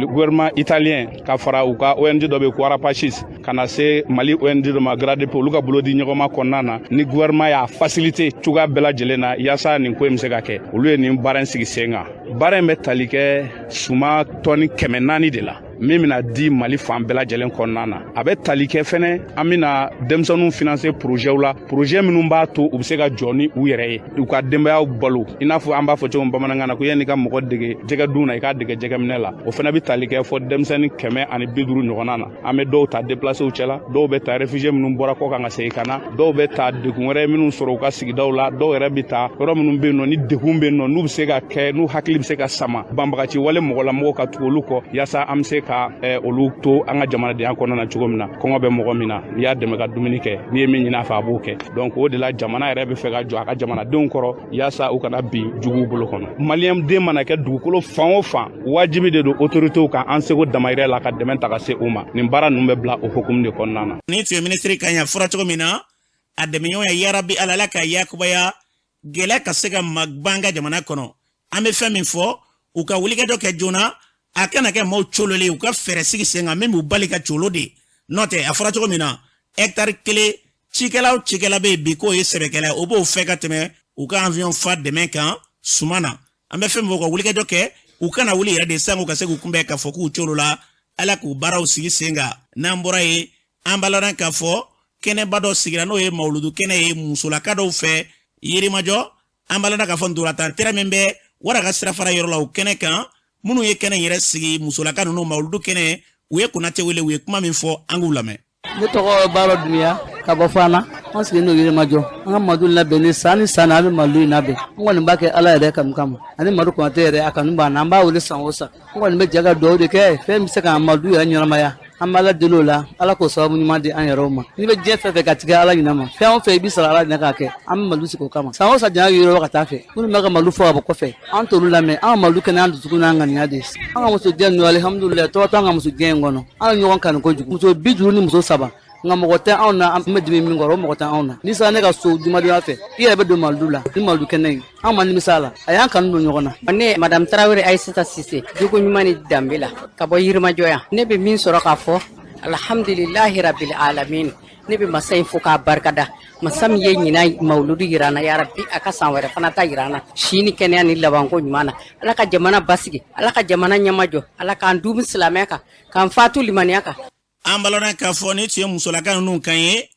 gouvernement italien ka fara u ka ONG dɔ bɛ ko Arapachis ka na se Mali ONG dɔ ma GRADP olu ka bolo di ɲɔgɔn ma kɔnɔna na ni gouvernement y'a facilité cogoya bɛɛ lajɛlen na yaasa nin ko in bɛ se ka kɛ olu ye nin baara in sigi sen kan baara in bɛ tali kɛ suma tɔni 400 de la min bɛna di Mali fan bɛɛ lajɛlen kɔnɔna na a bɛ tali kɛ fɛnɛ an bɛna denmisɛnninw financer projetw la projet minnu b'a to u bɛ se ka jɔ ni u yɛrɛ ye u ka denbayaw balo i n'a fɔ an b'a fɔ cogo min bamanankan na ko yanni ka mɔgɔ dege jɛgɛ dun na i k'a dege jɛgɛminɛ la o fɛnɛ bɛ tali kɛ fɔ denmisɛnnin 150 ɲɔgɔnna na an bɛ dɔw ta déplacer cɛla dɔw bɛ ta réfugié minnu bɔra kɔ kan ka segin ka na dɔw bɛ ta degun wɛrɛ minnu sɔrɔ u ka sigidaw la dɔw yɛrɛ bɛ ta yɔrɔ minnu bɛ yen nɔ ni degun bɛ yen nɔ n'u bɛ se ka kɛ n'u hakili bɛ se ka sama banbagaci wale mɔgɔlamɔgɔw ka tugu olu kɔ yaasa an bɛ se ka olu to an ka jamanadenya kɔnɔna na cogo min na kɔngɔ bɛ mɔgɔ min na n'i y'a dɛmɛ ka dumuni kɛ n'i ye min ɲini a fɛ a b'o kɛ donc o de la jamana yɛrɛ bɛ fɛ ka jɔ a ka jamanadenw kɔrɔ yaasa u kana bin juguw bolo kɔnɔ maliyɛn den mana kɛ dugukolo fan o fan wajibi de don autoritéw kan an seko damayira la ka dɛmɛ ta ka se u ma nin baara ninnu bɛ bila o hukumu de kɔnɔna na ni tun ye ministre kan ya fɔra cogo min na a dɛmɛɲɔgɔnya yarabi ala la ka yakubaya gɛlɛya ka se ka magban ka jamana kɔnɔ an bɛ fɛn min fɔ u ka wulikajɔ kɛ joona a kana kɛ maaw colole u ka fɛɛrɛ sigi sen kan min b'u bali ka colo de n'o tɛ a fɔra cogo min na hectare 1 cikɛla o cikɛla bɛ yen bi k'o ye sɛbɛkɛla o b'o fɛ ka tɛmɛ u ka avion fa dɛmɛ kan suma na an bɛ fɛn min fɔ u ka wulikajɔ kɛ u kana wuli yɛrɛ de sanko ka se k'u kunbɛn k'a fɔ k'u colo la ala k'u baaraw sigi sen kan n'an bɔra ye an balaran k'a fɔ kɛnɛba dɔ sigira n'o ye mawuludu kɛnɛ ye musolaka dɔw fɛ yirimajɔ an balana k'a fɔ ntoratan tɛrɛ min bɛ wara ka sirafara yɔrɔ la o kɛnɛ kan minnu ye kɛnɛ yɛrɛ sigi musolaka ninnu mawuludu kɛnɛ u ye Konate wele u ye kuma min fɔ an k'u lamɛn ne tɔgɔ Baaro Duniya ka bɔ Fana an sigi n'o yirimajɔ an ka madu labɛn ni san an bɛ madu in labɛn an kɔni b'a kɛ ala yɛrɛ kanu kama ani Madu Konate yɛrɛ a kanu b'an na an b'a wele san o san an kɔni bɛ jɛ ka dugawu de kɛ fɛn bɛ se ka madu yɛrɛ ɲɛnamaya an b'a la deli o la ala k'o sababu ɲuman di an yɛrɛw ma n'i bɛ diɲɛ fɛn fɛn ka tigɛ ala ɲinɛ ma fɛn o fɛn i bɛ sara ala ɲinɛ k'a kɛ an bɛ madu sigi o kama san o san janya yɔrɔ ka taa fɛ minnu bɛ ka madu fɔ ka bɔ kɔfɛ an t'olu lamɛn an ka madu kɛnɛ an dusukun n'an ŋaniya de an ka muso den ninnu alihamudulilayi tɔgɔ t'an ka muso den in kɔnɔ an ye ɲɔgɔn kanu kojugu muso 50 ni muso 7 nka mɔgɔ tɛ anw na an bɛ dimi min kɔrɔ o mɔgɔ tɛ anw na ni sera ne ka so jumadenya fɛ i yɛrɛ bɛ don malidu la ni malidu kɛnɛ in an ma nimisa la a y'an kanu don ɲɔgɔn na. ne madame Tarawele Aissata Sise jogo ɲuman ni danbe la ka bɔ Yirimajɔ yan ne bɛ min sɔrɔ k'a fɔ alhamdulilahi rabbil alamin ne bɛ masa in fo k'a barikada masa min ye ɲinan mawuludu yira na yarabi a ka san wɛrɛ fana ta yira na si ni kɛnɛya ni labanko ɲuman na ala ka jamana basigi ala ka jamana ɲɛmajɔ ala k'an duumi silamɛya kan k'an fatu limaniya kan. an balana k'a fɔ ni tun ye musolaka ninnu kan ye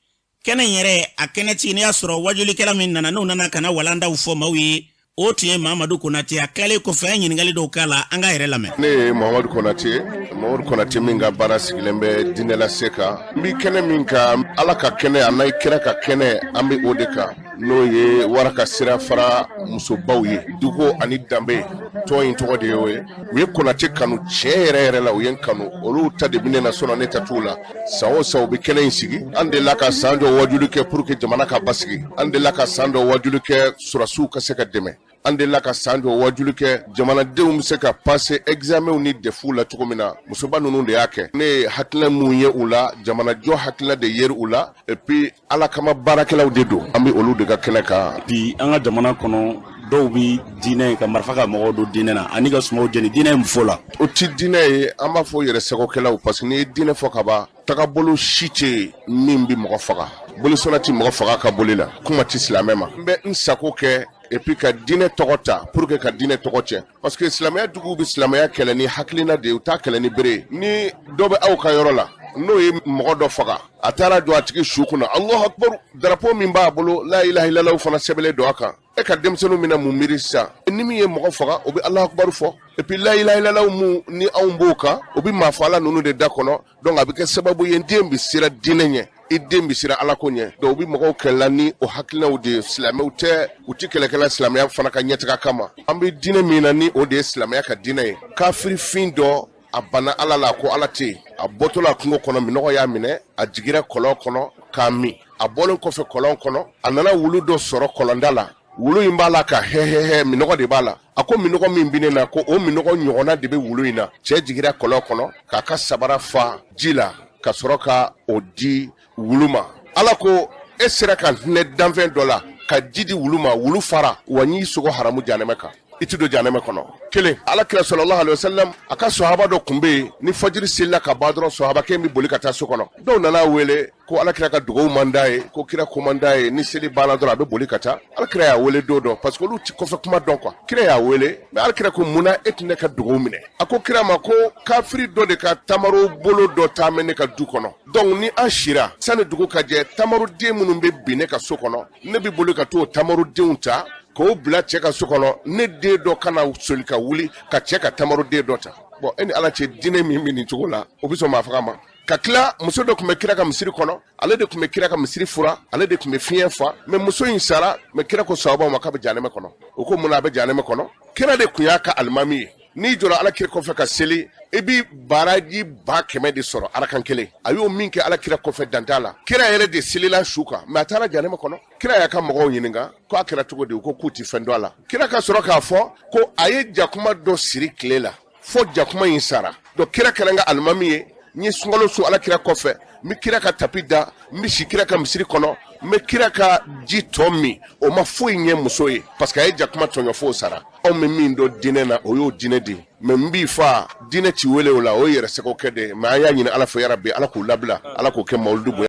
kɛnɛ yɛrɛ a kɛnɛtigi n'i y'a sɔrɔ wajulikɛla min nana n'u nana kana walandaw fɔ maaw ye o tun ye Mamadu Konate a tilalen kɔfɛ an ɲininkali dɔw k'a la an ka yɛrɛ lamɛn. ne ye Mamadu Konate min ka baara sigilen bɛ diinɛ lase kan n bɛ kɛnɛ min kan ala ka kɛnɛ a n'a kira ka kɛnɛ an bɛ o de kan n'o ye wara ka sira fara musobaw ye duko ani danbe tɔn in tɔgɔ de ye o ye u ye Konate kanu tiɲɛ yɛrɛ yɛrɛ la u ye n kanu olu ta de bɛ ne na sɔnna ne ta t'u la san o san u bɛ kɛnɛ in sigi an delila ka san dɔ wajuli kɛ pour que jamana ka basigi an delila ka san dɔ wajuli kɛ surasiw ka se ka dɛmɛ an delila ka san dɔ wajuli kɛ jamanadenw bɛ se ka passer examenw ni defuw la cogo min na musoba ninnu de y'a kɛ ne ye hakilina mun ye u la jamanajɔ hakilina de yeri u la et puis ala kama baarakɛlaw de don an bɛ olu de ka kɛnɛ kan bi an ka jamana kɔnɔ dɔw bi diinɛ ka marifa ka mɔgɔw don diinɛ na ani ka sumaw jeni diinɛ mun fɔ la o ti diinɛ ye an b'a fɔ yɛrɛ sagokɛlaw parce que n'i ye diinɛ fɔ ka ban tagabolo si tɛ min bɛ mɔgɔ faga bolisɔnna ti mɔgɔ faga ka boli la kuma ti silamɛ ma n bɛ n sago kɛ et puis ka diinɛ tɔgɔ ta pour que ka diinɛ tɔgɔ tiɲɛ parce que silamɛya duguw bɛ silamɛya kɛlɛ ni hakilina de ye u t'a kɛlɛ ni bere ni dɔ bɛ aw ka yɔrɔ la n'o ye mɔgɔ dɔ faga a taara jɔ a tigi su kunna Allahu akbar drapeau min b'a bolo la ilaha illallah fana sɛbɛnlen don a kan e ka denmisɛnninw mina mun miiri sisan ni min ye mɔgɔ faga o bɛ Allahu akbar fɔ et puis la ilaha illallah mun ni anw b'o kan o bɛ maafala ninnu de da kɔnɔ donc a bɛ kɛ sababu ye den bɛ siran diinɛ ɲɛ i den bɛ siran ala ko ɲɛ donc u bɛ mɔgɔw kɛlɛla ni o hakilinaw de ye silamɛw tɛ u ti kɛlɛkɛla silamɛya fana ka ɲɛtaga kama an bɛ diinɛ min na ni o de ye silamɛya ka diinɛ ye kafirifin dɔ a banna ala la ko ala tɛ yen a bɔtɔla kungo kɔnɔ minɔgɔ y'a minɛ a jigira kɔlɔn kɔnɔ k'a min a bɔlen kɔfɛ kɔlɔn kɔnɔ a nana wulu dɔ sɔrɔ kɔlɔnda la wulu in b'a la ka hɛhɛhɛ minɔgɔ de b'a la a ko minɔgɔ min bɛ ne na ko o minɔgɔ ɲɔgɔnna de bɛ wulu in na cɛ jigira kɔlɔn kɔnɔ k'a ka sabara fa ji la ka sɔrɔ ka o di wulu ma ala ko e sera ka hinɛ danfɛn dɔ la ka ji di wulu ma wulu fara wa n'i sogo haramu janɛmɛ kan i ti don janɛmɛ kɔnɔ kelen alakira sallallahu alaihi wasallam a ka sahaba dɔ kun bɛ yen ni fajiri selila ka ban dɔrɔn sahabakɛ in bɛ boli ka taa so kɔnɔ dɔw nana wele ko alakira ka dugawu manda ye ko kira komanda ye ni seli bana dɔrɔn a bɛ boli ka taa alakira y'a wele don dɔ parce que olu ti kɔfɛ kuma dɔn quoi kira y'a wele mais alakira ko munna e tɛ ne ka dugawu minɛ a ko kira ma ko kafiri dɔ de ka tamaro bolo dɔ taamɛ ne ka du kɔnɔ donc ni an sira sani dugu ka jɛ tamaroden minnu bɛ bin ne ka so kɔnɔ ne bɛ boli ka t'o tamarodenw ta k'o bila cɛ ka so kɔnɔ ne den dɔ kana soli ka wuli ka cɛ ka tamaroden dɔ ta bon e ni ala cɛ diinɛ min bɛ nin cogo la o bɛ sɔn maa faga ma ka tila muso dɔ tun bɛ kira ka misiri kɔnɔ ale de tun bɛ kira ka misiri fura ale de tun bɛ fiɲɛ fa mais muso in sara mais kira ko sababu ma k'a bɛ janɛmɛ kɔnɔ o ko mun na a bɛ janɛmɛ kɔnɔ kira de tun y'a ka alimami ye n'i jɔra ala kira kɔfɛ ka seli i bi baraji 100 de sɔrɔ arakan kelen a y'o min kɛ ala kira kɔfɛ dant'a la kira yɛrɛ de selila su kan mais a taara janɛmɛ kɔnɔ kira y'a ka mɔgɔw ɲininka ko a kɛra cogo di u ko k'u ti fɛn dɔn a la kira ka sɔrɔ k'a fɔ ko a ye jakuma dɔ siri tile la fo jakuma in sara donc kira kɛra n ka alimami ye n ye sunkalo su ala kira kɔfɛ n bɛ kira ka tapi da n bɛ si kira ka misiri kɔnɔ n bɛ kira ka ji tɔ min o ma foyi ɲɛ muso ye parce que a ye jakuma tɔɲɔ fo sara anw bɛ min dɔn diinɛ na o y'o diinɛ de ye mais n b'i fa diinɛ ci wele o la o ye yɛrɛ sɛgɛw kɛ de mais an y'a ɲini ala fɛ yarabi ala k'o labila ala k'o kɛ mawuludu bonya